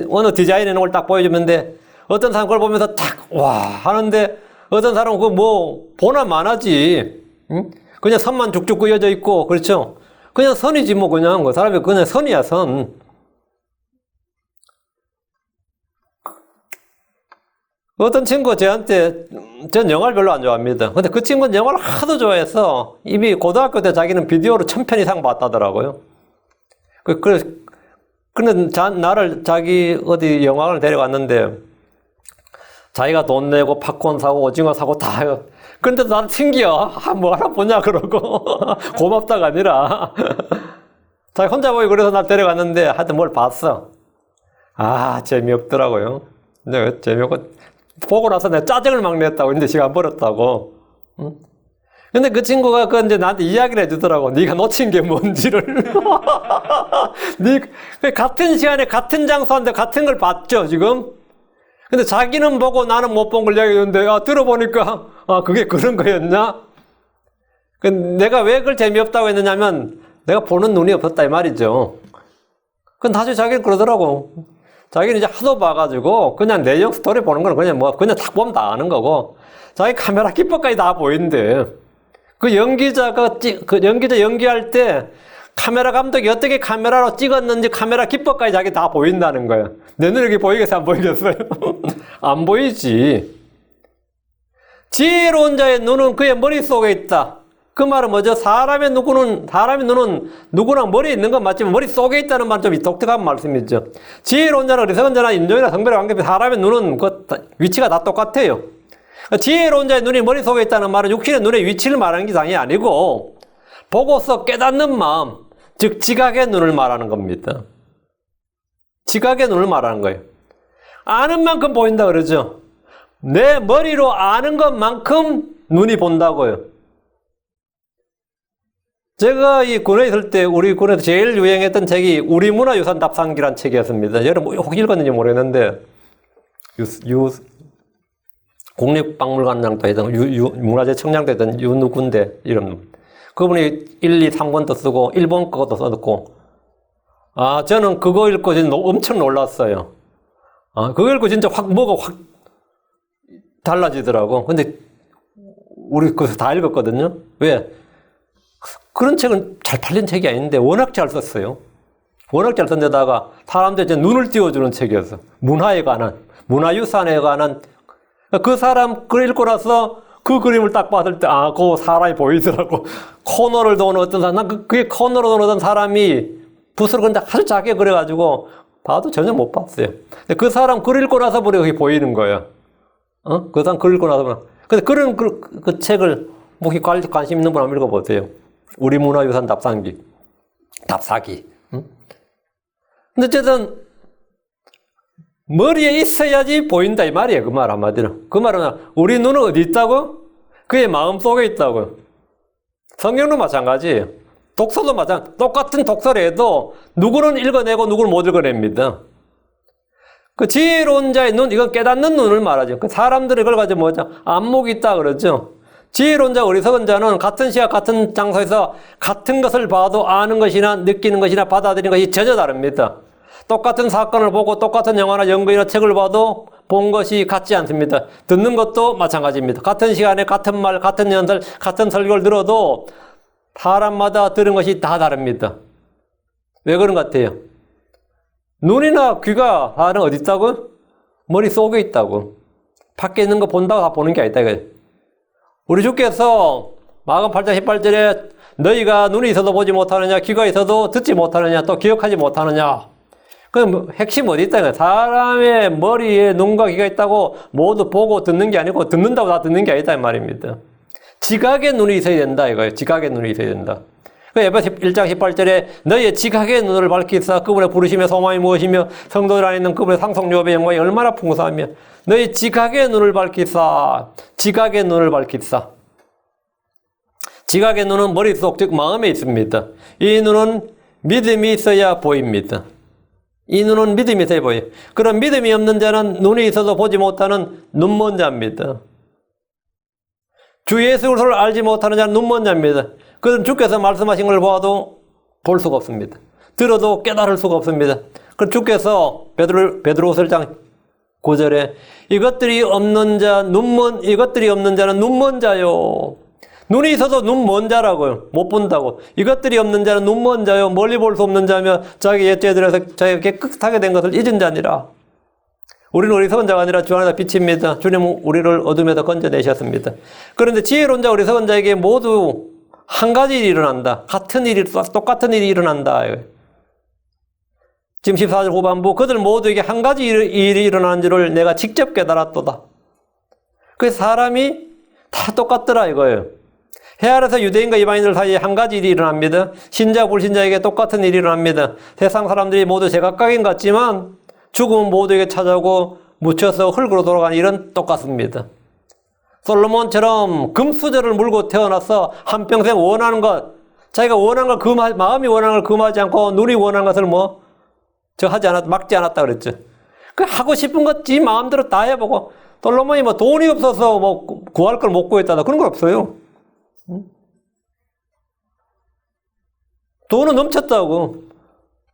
어느 디자인 해놓은 걸 딱 보여주는데, 어떤 사람 그걸 보면서 딱, 와, 하는데, 어떤 사람은 보나 마나지. 응? 그냥 선만 쭉쭉 그려져 있고, 그렇죠? 그냥 선이지, 그냥. 그 사람이 그냥 선이야, 선. 어떤 친구가 저한테, 전 영화를 별로 안 좋아합니다. 근데 그 친구는 영화를 하도 좋아해서 이미 고등학교 때 자기는 비디오로 1000편 이상 봤다더라고요. 근데 나를 자기 어디 영화관을 데려갔는데 자기가 돈 내고 팝콘 사고 오징어 사고 다 해요. 근데도 나는 튕겨. 뭐 하나 보냐 그러고. 고맙다가 아니라. 자기 혼자 보기 그래서 날 데려갔는데 하여튼 뭘 봤어. 재미없더라고요. 근데 재미없고 보고 나서 내가 짜증을 막 냈다고. 근데 시간 버렸다고. 응? 근데 그 친구가 이제 나한테 이야기를 해주더라고. 네가 놓친 게 뭔지를. 같은 시간에 같은 장소한테 같은 걸 봤죠, 지금? 근데 자기는 보고 나는 못 본 걸 이야기했는데, 들어보니까, 그게 그런 거였냐? 내가 왜 그걸 재미없다고 했느냐면, 내가 보는 눈이 없었다, 이 말이죠. 나중에 자기는 그러더라고. 자기는 이제 하도 봐가지고, 그냥 내용 스토리 보는 거는 그냥 딱 보면 다 아는 거고, 자기 카메라 기법까지 다 보이는데, 그 연기자가 연기할 때, 카메라 감독이 어떻게 카메라로 찍었는지 카메라 기법까지 자기 다 보인다는 거야. 내 눈에 이게 보이겠어요? 안 보이겠어요? 안 보이지. 지혜로운 자의 눈은 그의 머릿속에 있다. 그 말은 뭐죠? 사람의 눈은 누구나 머리에 있는 건 맞지만 머릿속에 있다는 말은 좀 독특한 말씀이죠. 지혜로운 자나 어리석은 자나 인종이나 성별에 관계없이 사람의 눈은 위치가 다 똑같아요. 지혜로운 자의 눈이 머릿속에 있다는 말은 육신의 눈의 위치를 말하는 게 아니고 보고서 깨닫는 마음, 즉 지각의 눈을 말하는 겁니다. 지각의 눈을 말하는 거예요. 아는 만큼 보인다 그러죠. 내 머리로 아는 것만큼 눈이 본다고요. 제가 이 군에 있을 때 우리 군에서 제일 유행했던 책이 우리 문화유산 답상기란 책이었습니다. 여러분 혹시 읽었는지 모르겠는데 국립박물관장도 했던 문화재 청장도 했던 유누군데 이름. 그분이 1, 2, 3번도 쓰고 1번 거도 써놓고 저는 그거 읽고 진짜 엄청 놀랐어요. 그거 읽고 진짜 뭐가 확 달라지더라고. 근데 우리 그거 다 읽었거든요. 왜? 그런 책은 잘 팔린 책이 아닌데 워낙 잘 썼어요. 워낙 잘 썼는데다가 사람들이 이제 눈을 띄워주는 책이었어. 문화에 관한, 문화유산에 관한. 그 사람 글 읽고 나서 그 그림을 딱 봤을 때, 그 사람이 보이더라고. 코너를 도는 어떤 사람, 그게 코너로 도는 어떤 사람이 붓으로 근데 아주 작게 그려가지고 봐도 전혀 못 봤어요. 근데 그 사람 글 읽고 나서 보니 그게 보이는 거예요. 그 사람 글 읽고 나서 보니. 근데 그런 그 책을 혹시 관심 있는 분 한번 읽어보세요. 우리 문화유산 답사기. 응? 근데 어쨌든 머리에 있어야지 보인다 이 말이에요. 그 말 한마디로. 그 말은 우리 눈은 어디 있다고? 그의 마음속에 있다고. 성경도 마찬가지예요. 독서도 마찬가지. 똑같은 독서를 해도 누구는 읽어내고 누구는 못 읽어냅니다. 그 지혜로운 자의 눈, 이건 깨닫는 눈을 말하죠. 그 사람들이 이걸 가지고 뭐죠? 안목이 있다 그러죠. 지혜로운 자, 어리석은 자는 같은 시각, 같은 장소에서 같은 것을 봐도 아는 것이나 느끼는 것이나 받아들이는 것이 전혀 다릅니다. 똑같은 사건을 보고 똑같은 영화나 연극이나 책을 봐도 본 것이 같지 않습니다. 듣는 것도 마찬가지입니다. 같은 시간에 같은 말, 같은 연설, 같은 설교를 들어도 사람마다 들은 것이 다 다릅니다. 왜 그런 것 같아요? 눈이나 귀가 다는 어디 있다고? 머릿속에 있다고. 밖에 있는 거 본다고 다 보는 게 아니다. 우리 주께서 마가음 8장 18절에 너희가 눈이 있어도 보지 못하느냐, 귀가 있어도 듣지 못하느냐, 또 기억하지 못하느냐. 그럼 핵심 어디 있다? 사람의 머리에 눈과 귀가 있다고 모두 보고 듣는 게 아니고 듣는다고 다 듣는 게 아니다 이 말입니다. 지각의 눈이 있어야 된다 이거예요. 지각의 눈이 있어야 된다. 에베소 1장 18절에 너희의 지각의 눈을 밝히사 그분의 부르심의 소망이 무엇이며 성도들 안에 있는 그분의 상속료의 영광이 얼마나 풍성하며 너희 지각의 눈을 밝히사. 지각의 눈을 밝히사. 지각의 눈은 머릿속 즉 마음에 있습니다. 이 눈은 믿음이 있어야 보입니다. 이 눈은 믿음이 있어야 보여요. 그런 믿음이 없는 자는 눈이 있어도 보지 못하는 눈먼 자입니다. 주 예수 그리스도를 알지 못하는 자는 눈먼 자입니다. 그럼 주께서 말씀하신 걸 보아도 볼 수가 없습니다. 들어도 깨달을 수가 없습니다. 그럼 주께서 베드로후서 1장 9절에 이것들이 없는 자는 눈먼 자요. 눈이 있어도 눈먼 자라고요. 못 본다고. 이것들이 없는 자는 눈먼 자요. 멀리 볼 수 없는 자며 자기 옛죄들에서 자기가 깨끗하게 된 것을 잊은 자니라. 우리는 어리석은 자가 아니라 주 안에서 빛입니다. 주님은 우리를 어둠에서 건져내셨습니다. 그런데 지혜로운 자, 어리석은 자에게 모두 한 가지 일이 일어난다. 같은 일이, 똑같은 일이 일어난다. 지금 14절 후반부, 그들 모두에게 한 가지 일이 일어나는 줄을 내가 직접 깨달았도다. 그래서 사람이 다 똑같더라 이거예요. 해 아래서 유대인과 이방인들 사이에 한 가지 일이 일어납니다. 신자 불신자에게 똑같은 일이 일어납니다. 세상 사람들이 모두 제각각인 같지만 죽음은 모두에게 찾아오고 묻혀서 흙으로 돌아가는 일은 똑같습니다. 솔로몬처럼 금수저를 물고 태어나서 한평생 원하는 것, 자기가 원하는 걸 마음이 원하는 걸 금하지 않고 눈이 원하는 것을 막지 않았다 그랬죠. 그 하고 싶은 것 지 마음대로 다 해보고, 솔로몬이 돈이 없어서 구할 걸 못 구했다 그런 거 없어요. 돈은 넘쳤다고.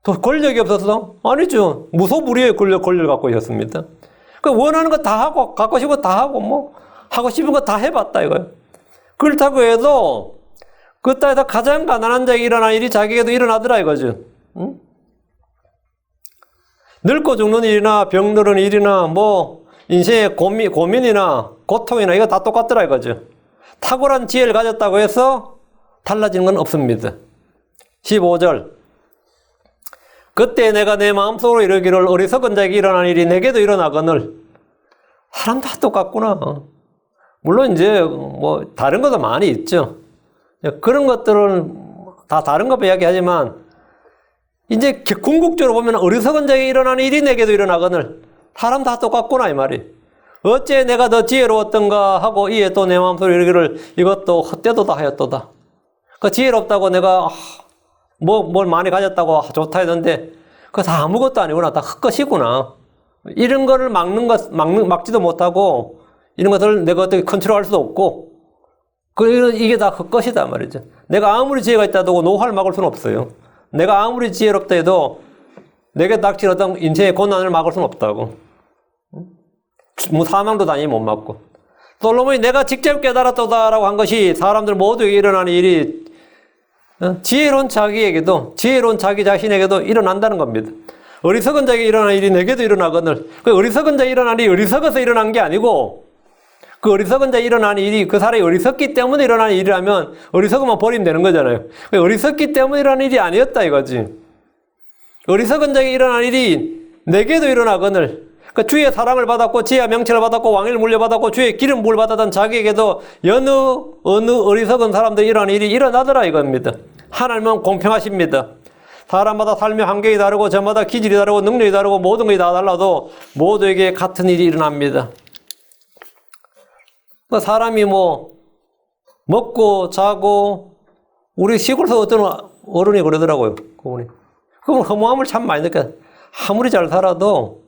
권력이 없어서? 아니죠. 무소불위의 권력을 갖고 있었습니다. 그 원하는 거 다 하고, 갖고 싶은 거 다 하고, 하고 싶은 거 다 해봤다 이거예요. 그렇다고 해도 그 땅에서 가장 가난한 자에게 일어난 일이 자기에게도 일어나더라 이거죠. 응? 늙고 죽는 일이나 병드는 일이나 인생의 고민이나 고통이나 이거 다 똑같더라 이거죠. 탁월한 지혜를 가졌다고 해서 달라지는 건 없습니다. 15절. 그때 내가 내 마음속으로 이르기를 어리석은 자에게 일어난 일이 내게도 일어나거늘. 사람 다 똑같구나. 물론 이제 다른 것도 많이 있죠. 그런 것들은 다 다른 거 이야기하지만 이제 궁극적으로 보면 어리석은 자에게 일어나는 일이 내게도 일어나거늘. 사람 다 똑같구나 이 말이. 어째 내가 더 지혜로웠던가 하고 이에 또 내 마음속으로 이르기를 이것도 헛되도다 하였도다. 그 지혜롭다고 내가 뭘 많이 가졌다고 좋다 했는데 그거 다 아무것도 아니구나. 다 헛것이구나. 이런 거를 막지도 못하고 이런 것들을 내가 어떻게 컨트롤할 수도 없고 이게 다 헛것이다 말이죠. 내가 아무리 지혜가 있다고 노화를 막을 수는 없어요. 내가 아무리 지혜롭다 해도 내게 닥친 어떤 인생의 고난을 막을 수는 없다고. 사망도 당연히 못 막고. 솔로몬이 내가 직접 깨달았다라고 한 것이 사람들 모두에게 일어나는 일이 지혜로운 자기에게도, 지혜로운 자기 자신에게도 일어난다는 겁니다. 어리석은 자에게 일어나는 일이 내게도 일어나거늘. 그 어리석은 자에게 일어나는 일이 어리석어서 일어난 게 아니고 그 어리석은 자에게 일어나는 일이 그 사람이 어리석기 때문에 일어나는 일이라면 어리석으면 버리면 되는 거잖아요. 어리석기 때문에 일어나는 일이 아니었다 이거지. 어리석은 자에게 일어나는 일이 내게도 일어나거늘. 그 주의 사랑을 받았고 지혜와 명철을 받았고 왕위를 물려받았고 주의 기름 부을 받았던 자기에게도 어느 어리석은 사람들이 일어나는 일이 일어나더라 이겁니다. 하나님은 공평하십니다. 사람마다 삶의 환경이 다르고 저마다 기질이 다르고 능력이 다르고 모든 것이 다 달라도 모두에게 같은 일이 일어납니다. 사람이 먹고 자고 우리 시골에서 어떤 어른이 그러더라고요. 그분은 허무함을 참 많이 느껴요. 아무리 잘 살아도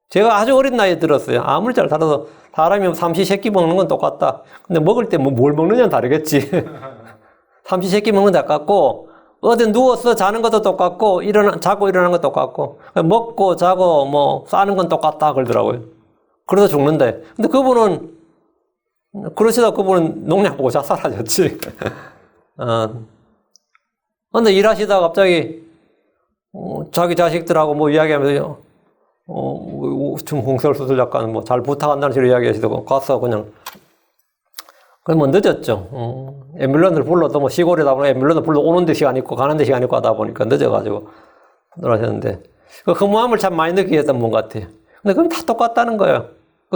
제가 아주 어린 나이에 들었어요. 아무리 잘 살아도 사람이 삼시세끼 먹는 건 똑같다. 근데 먹을 때 뭘 먹느냐는 다르겠지. 삼시세끼 먹는 건 똑같고 어디 누워서 자는 것도 똑같고 자고 일어나는 것도 똑같고 먹고 자고 싸는 건 똑같다 그러더라고요. 그러다 죽는데. 근데 그분은 농약 보고 사라졌지. 근데 일하시다가 갑자기 자기 자식들하고 이야기하면서 좀 홍설 수술 약간 잘 부탁한다는 식으로 이야기하시다가 가서 그냥 늦었죠. 앰뷸런스를 불러도 시골이다 보니 앰뷸런스 불러 오는데 시간 있고 가는데 시간 있고 하다 보니까 늦어가지고 돌아가셨는데 그 허무함을 참 많이 느끼게 했던 분 같아요. 근데 그건 다 똑같다는 거예요.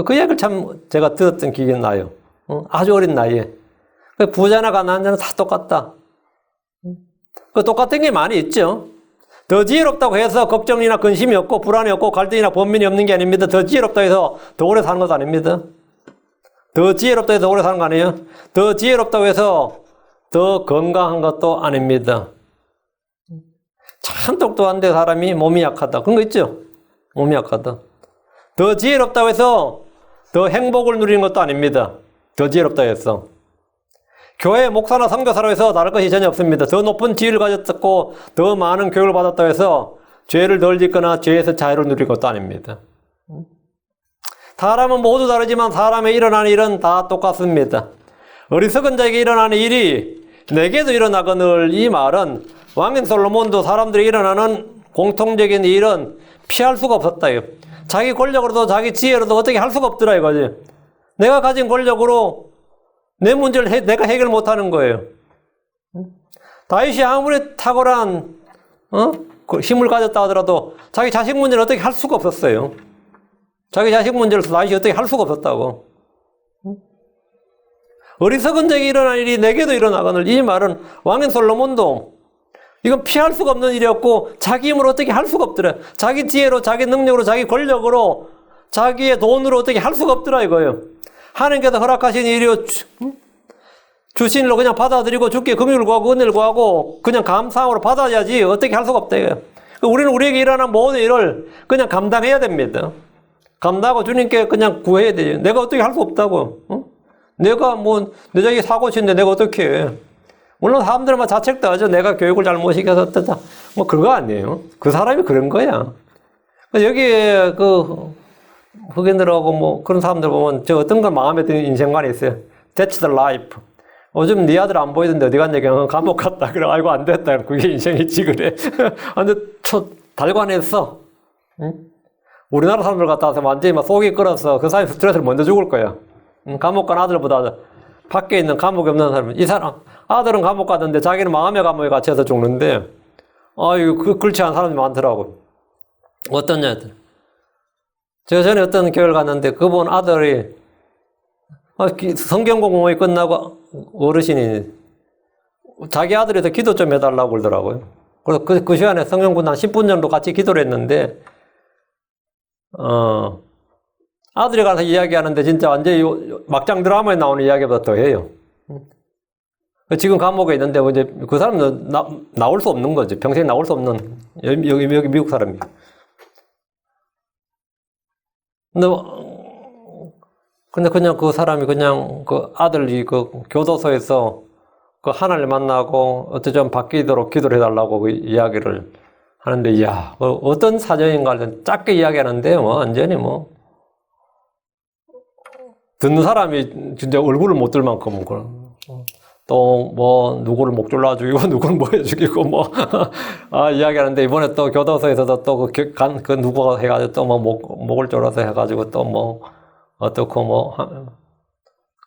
그 얘기를 참 제가 들었던 기억이 나요. 아주 어린 나이에. 부자나 가난한 자는 다 똑같다. 그 똑같은 게 많이 있죠. 더 지혜롭다고 해서 걱정이나 근심이 없고 불안이 없고 갈등이나 번민이 없는 게 아닙니다. 더 지혜롭다고 해서 더 오래 사는 것도 아닙니다. 더 지혜롭다고 해서 더 오래 사는 거 아니에요. 더 지혜롭다고 해서 더 건강한 것도 아닙니다. 참 똑똑한데 사람이 몸이 약하다. 그런 거 있죠. 몸이 약하다. 더 지혜롭다고 해서 더 행복을 누리는 것도 아닙니다. 더 지혜롭다고 해서. 교회 목사나 선교사로 해서 다를 것이 전혀 없습니다. 더 높은 지위를 가졌고 더 많은 교육을 받았다고 해서 죄를 덜 짓거나 죄에서 자유를 누릴 것도 아닙니다. 사람은 모두 다르지만 사람에 일어나는 일은 다 똑같습니다. 어리석은 자에게 일어나는 일이 내게도 일어나거늘. 이 말은 왕인 솔로몬도 사람들이 일어나는 공통적인 일은 피할 수가 없었다. 자기 권력으로도 자기 지혜로도 어떻게 할 수가 없더라 이거지. 내가 가진 권력으로 내 문제를 내가 해결 못하는 거예요. 다윗이 아무리 탁월한 그 힘을 가졌다 하더라도 자기 자식 문제를 어떻게 할 수가 없었어요. 자기 자식 문제를 다윗이 어떻게 할 수가 없었다고. 어리석은 자에게 일어난 일이 내게도 일어나거늘. 이 말은 왕인 솔로몬도 이건 피할 수가 없는 일이었고 자기 힘으로 어떻게 할 수가 없더라. 자기 지혜로 자기 능력으로 자기 권력으로 자기의 돈으로 어떻게 할 수가 없더라 이거예요. 하나님께서 허락하신 일이요 주신 일로 그냥 받아들이고 주께 긍휼을 구하고 은혜를 구하고 그냥 감사함으로 받아야지 어떻게 할 수가 없다 이거예요. 우리는 우리에게 일어난 모든 일을 그냥 감당해야 됩니다. 감당하고 주님께 그냥 구해야 돼요. 내가 어떻게 할 수 없다고. 내가 내 자기 사고 치는데 내가 어떻게 해. 물론 사람들은 막 자책도 하죠. 내가 교육을 잘못 시켜서 어쩌다. 그거 아니에요. 그 사람이 그런 거야. 여기에 흑인들하고 그런 사람들 보면 저 어떤 건 마음에 드는 인생관이 있어요. That's the life. 요즘 네 아들 안 보이던데 어디 갔냐? 감옥 갔다. 그래, 아이고, 안 됐다. 그게 인생이지, 그래. 근데 달관했어. 응? 우리나라 사람들 갔다 와서 완전히 막 속이 끓어서 그 사람이 스트레스를 먼저 죽을 거야. 가목 간 아들보다 밖에 있는 감옥에 없는 사람은 이 사람, 아들은 감옥 갔는데 자기는 마음의 감옥에 갇혀서 죽는데, 그렇지 않은 사람이 많더라고. 어떤 애들. 제가 전에 어떤 교회를 갔는데 그분 아들이 성경 공부가 끝나고 어르신이 자기 아들에서 기도 좀 해달라고 그러더라고요. 그래서 그 시간에 성경 공부 한 10분 정도 같이 기도를 했는데, 아들이 가서 이야기하는데 진짜 완전히 막장 드라마에 나오는 이야기보다 더 해요. 지금 감옥에 있는데 이제 그 사람은 나올 수 없는 거지. 평생 나올 수 없는 여기 미국 사람이에요. 근데 그냥 그 사람이 그냥 그 아들이 그 교도소에서 그 하나님을 만나고 어떻게 좀 바뀌도록 기도를 해달라고 그 이야기를 하는데, 이야, 어떤 사정인가 짧게 이야기하는데 완전히 듣는 사람이 진짜 얼굴을 못 들 만큼 또 누구를 목 졸라 죽이고 누구를 뭐 해 죽이고 이야기하는데, 이번에 또 교도소에서도 또 그 누구가 해가지고 또 목을 졸라서 해가지고 또 어떻고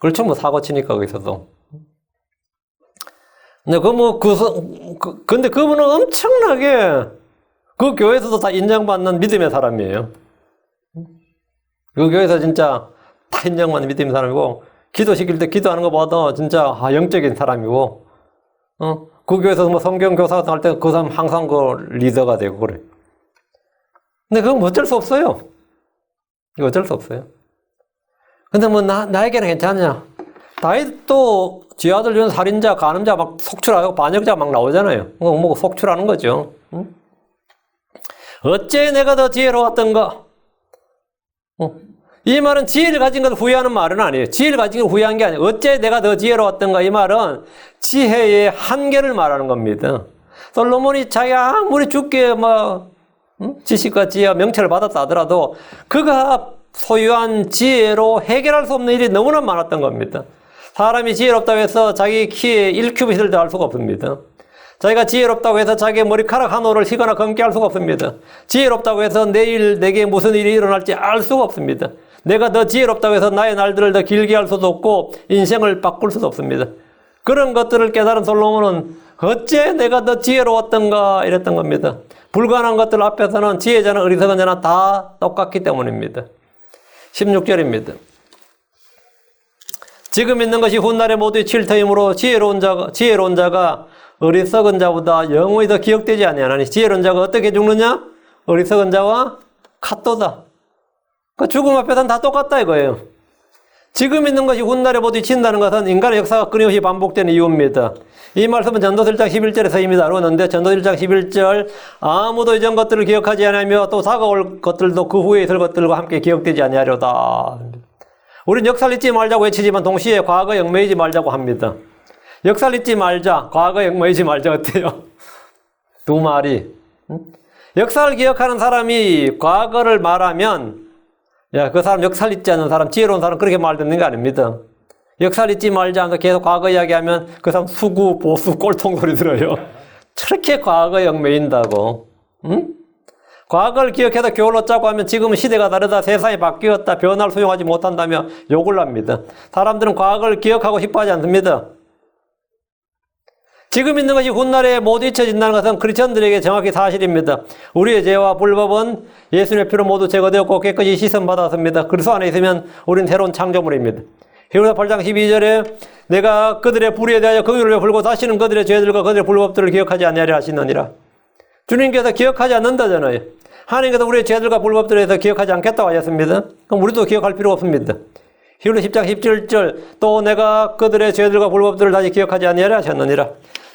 그렇죠. 사고 치니까 거기서도. 근데 근데 그분은 엄청나게 그 교회에서도 다 인정받는 믿음의 사람이에요. 그 교회에서 진짜 다 인정받는 믿음의 사람이고, 기도시킬 때 기도하는 거 봐도 진짜 영적인 사람이고, 그 교회에서 성경 교사 할 때 그 사람 항상 그 리더가 되고 그래. 근데 그건 어쩔 수 없어요. 이거 어쩔 수 없어요. 근데 나에게는 괜찮냐? 다윗도 지 아들 준 살인자, 간음자 막 속출하고 반역자 막 나오잖아요. 속출하는 거죠. 어째 내가 더 지혜로웠던가? 이 말은 지혜를 가진 것을 후회하는 말은 아니에요. 지혜를 가진 걸 후회한 게 아니에요. 어째 내가 더 지혜로웠던가? 이 말은 지혜의 한계를 말하는 겁니다. 솔로몬이 자기가 아무리 주께 지식과 지혜와 명철을 받았다 하더라도 그가 소유한 지혜로 해결할 수 없는 일이 너무나 많았던 겁니다. 사람이 지혜롭다고 해서 자기 키에 1큐빗을 더할 수가 없습니다. 자기가 지혜롭다고 해서 자기의 머리카락 한 올을 희거나 검게 할 수가 없습니다. 지혜롭다고 해서 내일 내게 무슨 일이 일어날지 알 수가 없습니다. 내가 더 지혜롭다고 해서 나의 날들을 더 길게 할 수도 없고 인생을 바꿀 수도 없습니다. 그런 것들을 깨달은 솔로몬은 어째 내가 더 지혜로웠던가 이랬던 겁니다. 불가능한 것들 앞에서는 지혜자나 어리석은 자나 다 똑같기 때문입니다. 16절입니다. 지금 있는 것이 훗날에 모두 칠터이므로 지혜로운 자가 어리석은 자보다 영원히 더 기억되지 아니하나니. 지혜로운 자가 어떻게 죽느냐? 어리석은 자와 같도다. 그 죽음 앞에서는 다 똑같다 이거예요. 지금 있는 것이 훗날에 모두 친다는 것은 인간의 역사가 끊임없이 반복되는 이유입니다. 이 말씀은 전도서 1장 11절에서 이미 다루었는데, 전도서 1장 11절 아무도 이전 것들을 기억하지 아니하며 또 다가올 것들도 그 후에 있을 것들과 함께 기억되지 아니하려다. 우린 역사를 잊지 말자고 외치지만 동시에 과거에 얽매이지 말자고 합니다. 역사를 잊지 말자, 과거에 얽매이지 말자 어때요? 두 말이. 역사를 기억하는 사람이 과거를 말하면 그 사람 역사를 잊지 않는 사람, 지혜로운 사람 그렇게 말 듣는 거 아닙니다. 역사를 잊지 말자 하면서 계속 과거 이야기하면 그 사람 수구, 보수, 꼴통 소리 들어요. 저렇게 과거에 얽매인다고. 과거를 기억해서 교훈을 짜고 하면 지금은 시대가 다르다, 세상이 바뀌었다, 변화를 수용하지 못한다며 욕을 합니다. 사람들은 과거를 기억하고 싶어 하지 않습니다. 지금 있는 것이 훗날에 모두 잊혀진다는 것은 크리스천들에게 정확히 사실입니다. 우리의 죄와 불법은 예수님의 피로 모두 제거되었고 깨끗이 씻음받았습니다. 그리스도 안에 있으면 우리는 새로운 창조물입니다. 히브리서 8장 12절에 내가 그들의 불의에 대하여 긍휼을 베풀고 다시는 그들의 죄들과 그들의 불법들을 기억하지 아니하리라 하시느니라. 주님께서 기억하지 않는다잖아요. 하나님께서 우리의 죄들과 불법들에 대해서 기억하지 않겠다고 하셨습니다. 그럼 우리도 기억할 필요가 없습니다. 히브리서 10장 17절 또 내가 그들의 죄들과 불법들을 다시 기억하지 아니하리라 하셨느니라.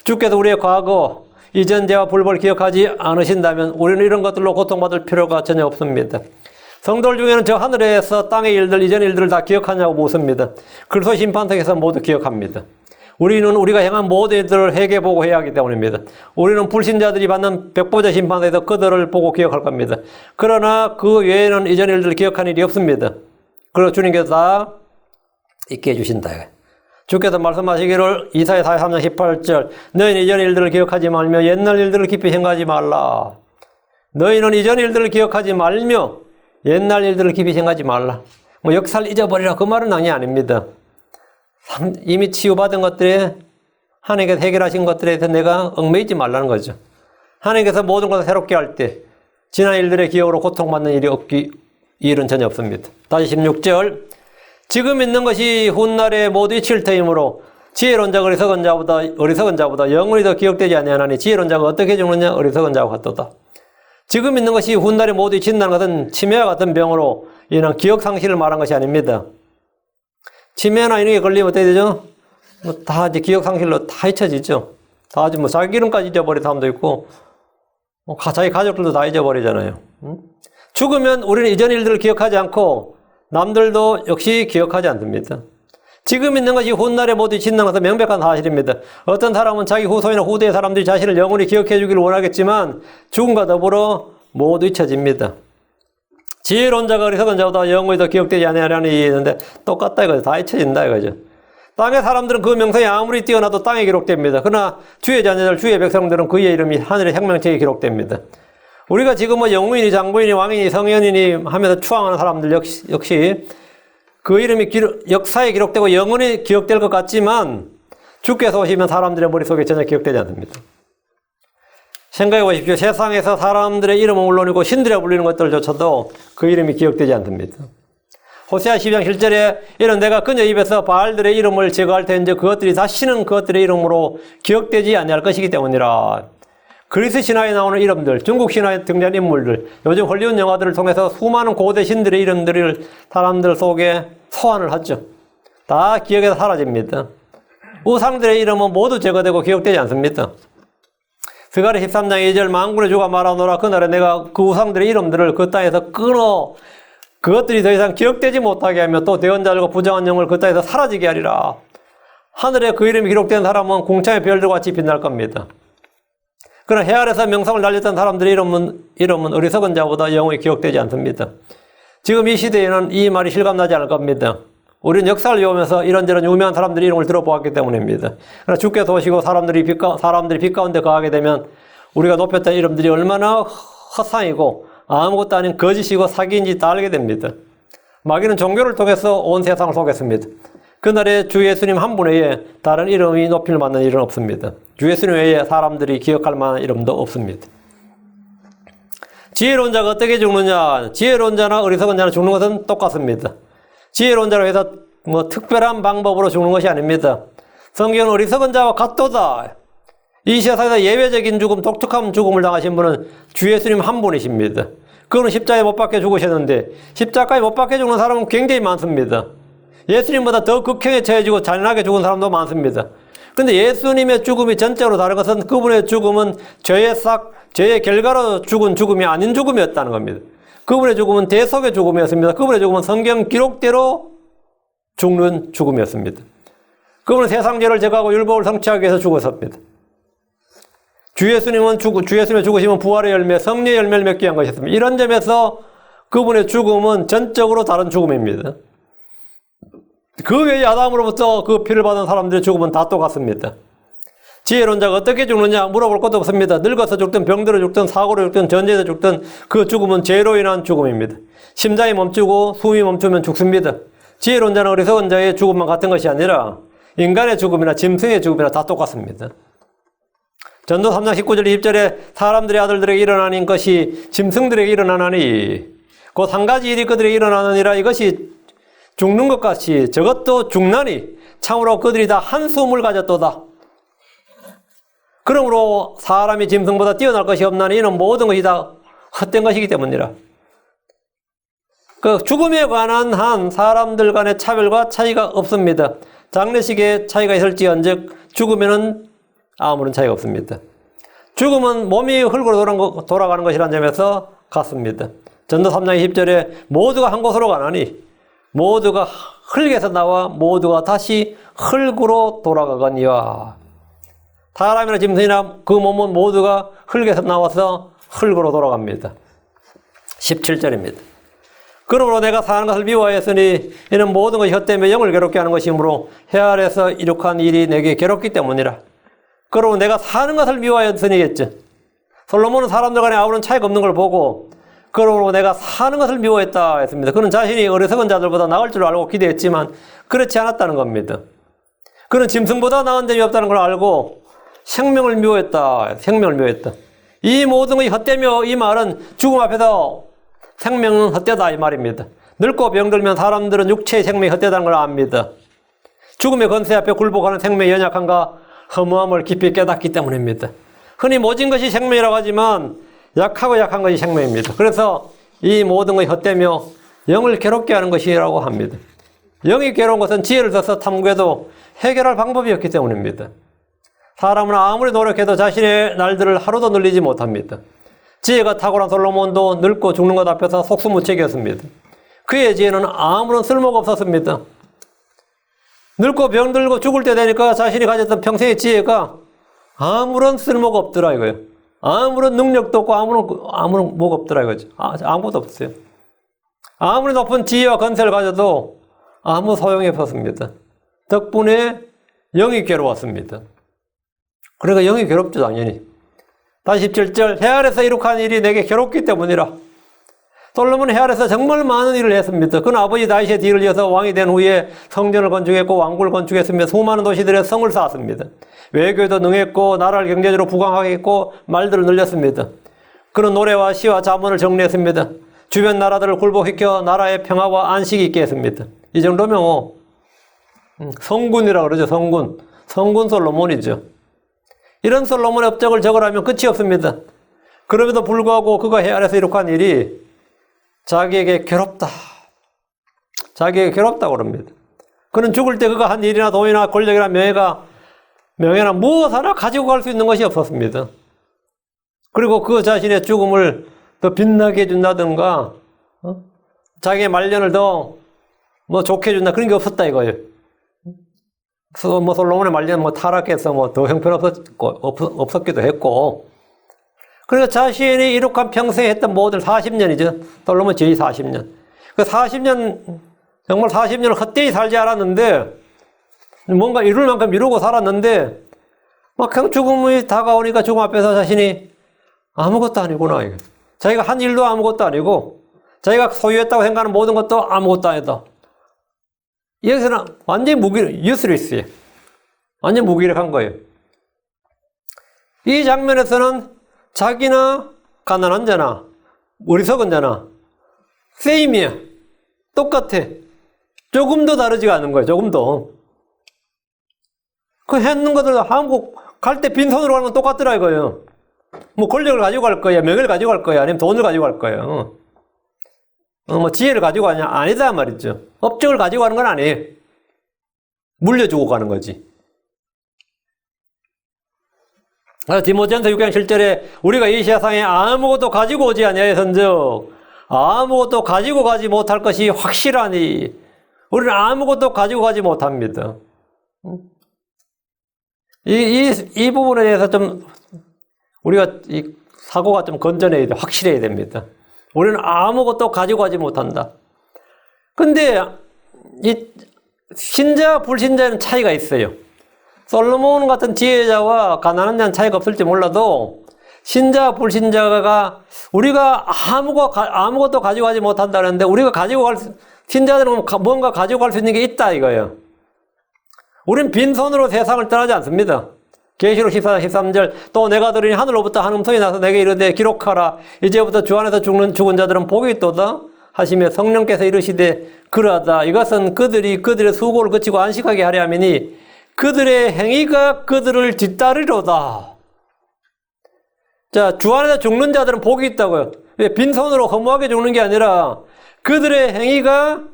주께서 우리의 과거, 이전 죄와 불법을 기억하지 않으신다면 우리는 이런 것들로 고통받을 필요가 전혀 없습니다. 성도들 중에는 저 하늘에서 땅의 일들, 이전 일들을 다 기억하냐고 묻습니다. 그리스도 심판석에서 모두 기억합니다. 우리는 우리가 행한 모든 일들을 회개보고 해야 하기 때문입니다. 우리는 불신자들이 받는 백보자 심판에서 그들을 보고 기억할 겁니다. 그러나 그 외에는 이전 일들을 기억할 일이 없습니다. 그래서 주님께서 다 있게 해주신다. 주께서 말씀하시기를 이사야 43장 18절 너희는 이전 일들을 기억하지 말며 옛날 일들을 깊이 생각하지 말라. 너희는 이전 일들을 기억하지 말며 옛날 일들을 깊이 생각하지 말라. 뭐 역사를 잊어버리라 그 말은 아닙니다. 이미 치유받은 것들에 하나님께서 해결하신 것들에 대해서 내가 얽매이지 말라는 거죠. 하나님께서 모든 것을 새롭게 할 때 지난 일들의 기억으로 고통받는 일은 전혀 없습니다. 다시 16절 지금 있는 것이 훗날에 모두 잊힐 터이므로 지혜로운 자가 어리석은 자보다 영원히 더 기억되지 아니하나니 지혜로운 자가 어떻게 죽느냐 어리석은 자와 같도다. 지금 있는 것이 훗날에 모두 잊힌다는 것은 치매와 같은 병으로 인한 기억 상실을 말한 것이 아닙니다. 치매나 이런 게 걸리면 어떻게 되죠? 다 이제 기억 상실로 다 잊혀지죠. 다 아주 자기 이름까지 잊어버린 사람도 있고, 자기 가족들도 다 잊어버리잖아요. 죽으면 우리는 이전 일들을 기억하지 않고, 남들도 역시 기억하지 않습니다. 지금 있는 것이 훗날에 모두 잊힌다는 것은 명백한 사실입니다. 어떤 사람은 자기 후손이나 후대의 사람들이 자신을 영원히 기억해 주기를 원하겠지만, 죽음과 더불어 모두 잊혀집니다. 지혜로운 자가 어리석은 자보다 영원히 더 기억되지 아니하려니 있는데 똑같다 이거죠. 다 잊혀진다 이거죠. 땅의 사람들은 그 명성이 아무리 뛰어나도 땅에 기록됩니다. 그러나 주의 자녀들, 주의 백성들은 그의 이름이 하늘의 생명책에 기록됩니다. 우리가 지금 뭐 영무인이, 장부인이, 왕인이, 성현인이 하면서 추앙하는 사람들 역시 그 이름이 역사에 기록되고 영원히 기억될 것 같지만 주께서 오시면 사람들의 머릿속에 전혀 기억되지 않습니다. 생각해 보십시오. 세상에서 사람들의 이름은 물론이고 신들에 불리는 것들조차도 그 이름이 기억되지 않습니다. 호세아 12장 7절에 이런 내가 그녀 입에서 바알들의 이름을 제거할 텐데 그것들이 다시는 그것들의 이름으로 기억되지 아니할 것이기 때문이라. 그리스 신화에 나오는 이름들, 중국 신화에 등장하는 인물들, 요즘 헐리우드 영화들을 통해서 수많은 고대 신들의 이름들을 사람들 속에 소환을 하죠. 다 기억에서 사라집니다. 우상들의 이름은 모두 제거되고 기억되지 않습니다. 스가랴 13장 2절 만군의 주가 말하노라 그날에 내가 그 우상들의 이름들을 그 땅에서 끊어 그것들이 더 이상 기억되지 못하게 하며 또 대언자들과 부정한 영을 그 땅에서 사라지게 하리라. 하늘에 그 이름이 기록된 사람은 공창의 별들과 같이 빛날 겁니다. 그러나 해 아래서 명성을 날렸던 사람들의 이름은 어리석은 자보다 영원히 기억되지 않습니다. 지금 이 시대에는 이 말이 실감나지 않을 겁니다. 우리는 역사를 배우면서 이런저런 유명한 사람들의 이름을 들어보았기 때문입니다. 그러나 주께서 오시고 사람들이 빛 가운데 거하게 되면 우리가 높였던 이름들이 얼마나 헛상이고 아무것도 아닌 거짓이고 사기인지 다 알게 됩니다. 마귀는 종교를 통해서 온 세상을 속였습니다. 그날에 주 예수님 한 분 외에 다른 이름이 높일 만한 일은 없습니다. 주 예수님 외에 사람들이 기억할 만한 이름도 없습니다. 지혜로운 자가 어떻게 죽느냐? 지혜로운 자나 어리석은 자나 죽는 것은 똑같습니다. 지혜로운 자로 해서 특별한 방법으로 죽는 것이 아닙니다. 성경은 어리석은 자와 같도다. 이 세상에서 예외적인 죽음, 독특한 죽음을 당하신 분은 주 예수님 한 분이십니다. 그분은 십자가에 못 박혀 죽으셨는데 십자가에 못 박혀 죽는 사람은 굉장히 많습니다. 예수님보다 더 극형에 처해지고 잔인하게 죽은 사람도 많습니다. 그런데 예수님의 죽음이 전적으로 다른 것은 그분의 죽음은 죄의 결과로 죽은 죽음이 아닌 죽음이었다는 겁니다. 그분의 죽음은 대속의 죽음이었습니다. 그분의 죽음은 성경 기록대로 죽는 죽음이었습니다. 그분은 세상 죄를 제거하고 율법을 성취하기 위해서 죽었습니다. 주 예수님의 죽으심은 부활의 열매, 성령의 열매를 맺기 위한 것이었습니다. 이런 점에서 그분의 죽음은 전적으로 다른 죽음입니다. 그 외에 아담으로부터 그 피를 받은 사람들의 죽음은 다 똑같습니다. 지혜론자가 어떻게 죽느냐 물어볼 것도 없습니다. 늙어서 죽든 병들어 죽든 사고로 죽든 전쟁에서 죽든 그 죽음은 죄로 인한 죽음입니다. 심장이 멈추고 숨이 멈추면 죽습니다. 지혜론자는 어리석은 자의 죽음만 같은 것이 아니라 인간의 죽음이나 짐승의 죽음이나 다 똑같습니다. 전도 3장 19절 20절에 사람들의 아들들에게 일어나는 것이 짐승들에게 일어나나니 곧 한 가지 일이 그들에게 일어나느니라. 이것이 죽는 것 같이 저것도 죽나니 참으로 그들이 다 한숨을 가졌도다. 그러므로 사람이 짐승보다 뛰어날 것이 없나니 이는 모든 것이 다 헛된 것이기 때문이라. 그 죽음에 관한 한 사람들 간의 차별과 차이가 없습니다. 장례식에 차이가 있을지언즉 죽음에는 아무런 차이가 없습니다. 죽음은 몸이 흙으로 돌아가는 것이라는 점에서 같습니다. 전도 3장 20절에 모두가 한 곳으로 가나니 모두가 흙에서 나와 모두가 다시 흙으로 돌아가거니와. 사람이나 짐승이나 그 몸은 모두가 흙에서 나와서 흙으로 돌아갑니다. 17절입니다. 그러므로 내가 사는 것을 미워하였으니 이는 모든 것이 헛되며 영을 괴롭게 하는 것이므로 해 아래서 이룩한 일이 내게 괴롭기 때문이라. 그러므로 내가 사는 것을 미워하였으니겠죠. 솔로몬은 사람들 간에 아무런 차이가 없는 걸 보고 그러므로 내가 사는 것을 미워했다 했습니다. 그는 자신이 어리석은 자들보다 나을 줄 알고 기대했지만 그렇지 않았다는 겁니다. 그는 짐승보다 나은 점이 없다는 걸 알고 생명을 미워했다. 생명을 미워했다. 이 모든 것이 헛되며 이 말은 죽음 앞에서 생명은 헛되다 이 말입니다. 늙고 병들면 사람들은 육체의 생명이 헛되다는 걸 압니다. 죽음의 권세 앞에 굴복하는 생명의 연약함과 허무함을 깊이 깨닫기 때문입니다. 흔히 모진 것이 생명이라고 하지만 약하고 약한 것이 생명입니다. 그래서 이 모든 것이 헛되며 영을 괴롭게 하는 것이라고 합니다. 영이 괴로운 것은 지혜를 써서 탐구해도 해결할 방법이 없기 때문입니다. 사람은 아무리 노력해도 자신의 날들을 하루도 늘리지 못합니다. 지혜가 탁월한 솔로몬도 늙고 죽는 것 앞에서 속수무책이었습니다. 그의 지혜는 아무런 쓸모가 없었습니다. 늙고 병들고 죽을 때 되니까 자신이 가졌던 평생의 지혜가 아무런 쓸모가 없더라 이거예요. 아무런 능력도 없고 아무런 뭐가 없더라 이거죠. 아무것도 없어요. 아무리 높은 지혜와 건세를 가져도 아무 소용이 없었습니다. 덕분에 영이 괴로웠습니다. 그러니까 영이 괴롭죠 당연히. 다시 17절 해 아래서 이룩한 일이 내게 괴롭기 때문이라. 솔로몬은 해 아래서 정말 많은 일을 했습니다. 그는 아버지 다윗의 뒤를 이어서 왕이 된 후에 성전을 건축했고 왕궁을 건축했으며 수많은 도시들의 성을 쌓았습니다. 외교에도 능했고 나라를 경제적으로 부강하게 했고 말들을 늘렸습니다. 그는 노래와 시와 자문을 정리했습니다. 주변 나라들을 굴복시켜 나라의 평화와 안식이 있게 했습니다. 이 정도면 성군이라고 그러죠. 성군 솔로몬이죠. 이런 솔로몬의 업적을 적으라면 끝이 없습니다. 그럼에도 불구하고 그가 해 아래서 이룩한 일이 자기에게 괴롭다. 자기에게 괴롭다고 그럽니다. 그는 죽을 때 그가 한 일이나 돈이나 권력이나 명예나 무엇 하나 가지고 갈 수 있는 것이 없었습니다. 그리고 그 자신의 죽음을 더 빛나게 해준다든가, 자기의 말년을 더 좋게 해준다. 그런 게 없었다 이거예요. 솔로몬의 말년 타락해서 더 형편없었기도 했고, 그러니까 자신이 이룩한 평생에 했던 모든 40년이죠. 솔로몬 제위 40년. 그 40년, 정말 40년을 헛되이 살지 않았는데, 뭔가 이룰 만큼 이루고 살았는데, 그냥 죽음이 다가오니까 죽음 앞에서 자신이 아무것도 아니구나. 이게. 자기가 한 일도 아무것도 아니고, 자기가 소유했다고 생각하는 모든 것도 아무것도 아니다. 여기서는 완전히 유스리스예요. 완전 무기력한 거예요. 이 장면에서는 자기나 가난한 자나 어리석은 자나 세임이야. 똑같아. 조금도 다르지가 않은 거예요. 조금도. 그 했는 것들 한국 갈 때 빈손으로 가는 건 똑같더라 이거예요. 권력을 가지고 갈 거야, 명예를 가지고 갈 거야, 아니면 돈을 가지고 갈 거예요. 지혜를 가지고 가냐? 아니다 말이죠. 업적을 가지고 가는 건 아니에요. 물려주고 가는 거지. 디모데전서 6장 7절에 우리가 이 세상에 아무것도 가지고 오지 아니하였은즉 아무것도 가지고 가지 못할 것이 확실하니 우리는 아무것도 가지고 가지 못합니다. 이 부분에 대해서 좀 우리가 이 사고가 좀 건전해야 돼. 확실해야 됩니다. 우리는 아무것도 가지고 가지 못한다. 근데 이 신자 불신자에는 차이가 있어요. 솔로몬 같은 지혜자와 가난한 자는 차이가 없을지 몰라도 신자, 불신자가 우리가 아무것도 가지고 가지 못한다는데 우리가 신자들은 뭔가 가지고 갈 수 있는 게 있다 이거예요. 우린 빈손으로 세상을 떠나지 않습니다. 계시록 14장 13절 또 내가 들으니 하늘로부터 한 음성이 나서 내게 이르되 기록하라 이제부터 주 안에서 죽은 자들은 복이 있도다 하시며 성령께서 이르시되 그러하다 이것은 그들의 수고를 그치고 안식하게 하려 함이니 그들의 행위가 그들을 뒤따르리로다. 자, 주 안에서 죽는 자들은 복이 있다고요. 빈손으로 허무하게 죽는 게 아니라 그들의 행위가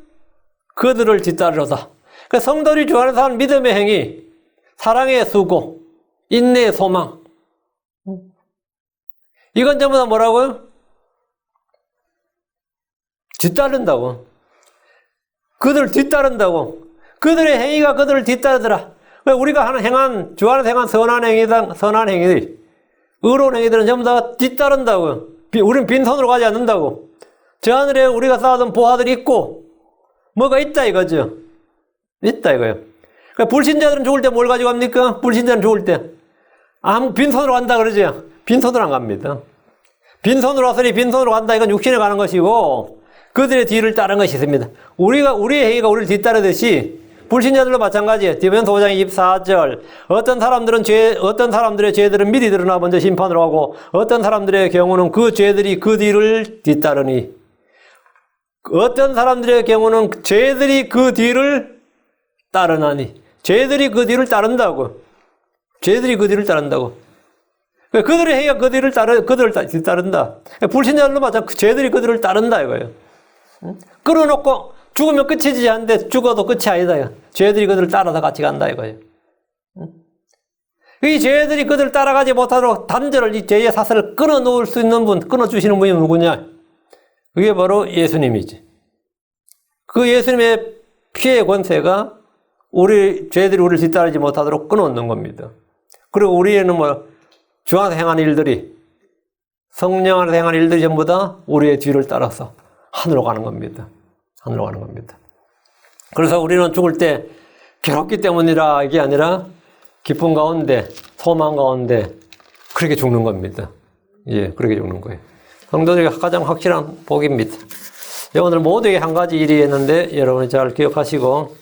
그들을 뒤따르리로다. 그러니까 성도들이 주 안에서 하는 믿음의 행위, 사랑의 수고, 인내의 소망. 이건 전부 다 뭐라고요? 뒤따른다고. 그들을 뒤따른다고. 그들의 행위가 그들을 뒤따르더라. 우리가 행한, 주 안에서 행한 선한 행위들, 의로운 행위들은 전부 다 뒤따른다고요. 우린 빈손으로 가지 않는다고. 저 하늘에 우리가 쌓아둔 보화들이 있고, 뭐가 있다 이거죠. 있다 이거예요. 그러니까 불신자들은 죽을 때 뭘 가지고 갑니까? 불신자는 죽을 때. 빈손으로 간다 그러죠. 빈손으로 안 갑니다. 빈손으로 왔으니 빈손으로 간다. 이건 육신에 가는 것이고, 그들의 뒤를 따른 것이 있습니다. 우리의 행위가 우리를 뒤따르듯이, 불신자들도 마찬가지예요. 디모데전서 5장 24절. 어떤 사람들의 죄들은 미리 드러나 먼저 심판으로 하고, 어떤 사람들의 경우는 그 죄들이 그 뒤를 뒤따르니, 어떤 사람들의 경우는 죄들이 그 뒤를 따르나니, 죄들이 그 뒤를 따른다고. 죄들이 그 뒤를 따른다고. 그들의 행위가 그들을 뒤따른다. 불신자들도 마찬가지, 죄들이 그들을 따른다 이거예요. 끌어놓고 죽으면 끝이지 않는데 죽어도 끝이 아니다. 죄들이 그들을 따라서 같이 간다 이거예요. 이 죄들이 그들을 따라가지 못하도록 단절을 이 죄의 사슬을 끊어놓을 수 있는 분, 끊어주시는 분이 누구냐? 그게 바로 예수님이지. 그 예수님의 피의 권세가 죄들이 우리를 뒤따르지 못하도록 끊어놓는 겁니다. 그리고 우리에는 주 안에서 행한 일들이, 성령 안에서 행한 일들이 전부 다 우리의 뒤를 따라서 하늘로 가는 겁니다. 하늘로 가는 겁니다. 그래서 우리는 죽을 때 괴롭기 때문이라 이게 아니라 기쁨 가운데, 소망 가운데 그렇게 죽는 겁니다. 예, 그렇게 죽는 거예요. 성도들에게 가장 확실한 복입니다. 오늘 모두에게 한 가지 일이 있는데 여러분이 잘 기억하시고,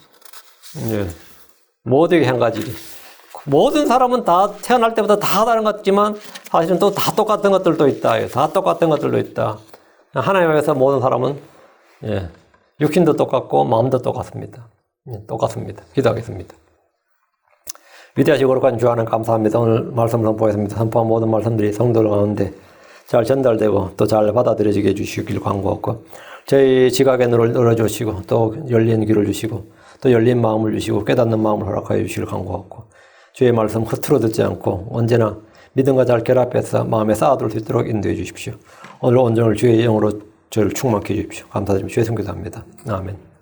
예, 모두에게 한 가지 일. 모든 사람은 다 태어날 때부터 다 다른 것 같지만 사실은 또 다 똑같은 것들도 있다. 다 똑같은 것들도 있다. 하나님 앞에서 모든 사람은 육신도 똑같고 마음도 똑같습니다. 똑같습니다. 기도하겠습니다. 위대하시고 거룩한 주 하나님 감사합니다. 오늘 말씀 선포했습니다. 선포한 모든 말씀들이 성도들 가운데 잘 전달되고 또 잘 받아들여지게 해주시길 간구하고 저희 지각의 눈을 열어주시고 또 열린 귀를 주시고 또 열린 마음을 주시고 깨닫는 마음을 허락하여 주시길 간구하고 주의 말씀 허투루 듣지 않고 언제나 믿음과 잘 결합해서 마음에 쌓아둘 수 있도록 인도해 주십시오. 오늘 온전을 주의 영으로 저를 충만케 해 주십시오. 감사드리며 주의 성기도합니다. 아멘.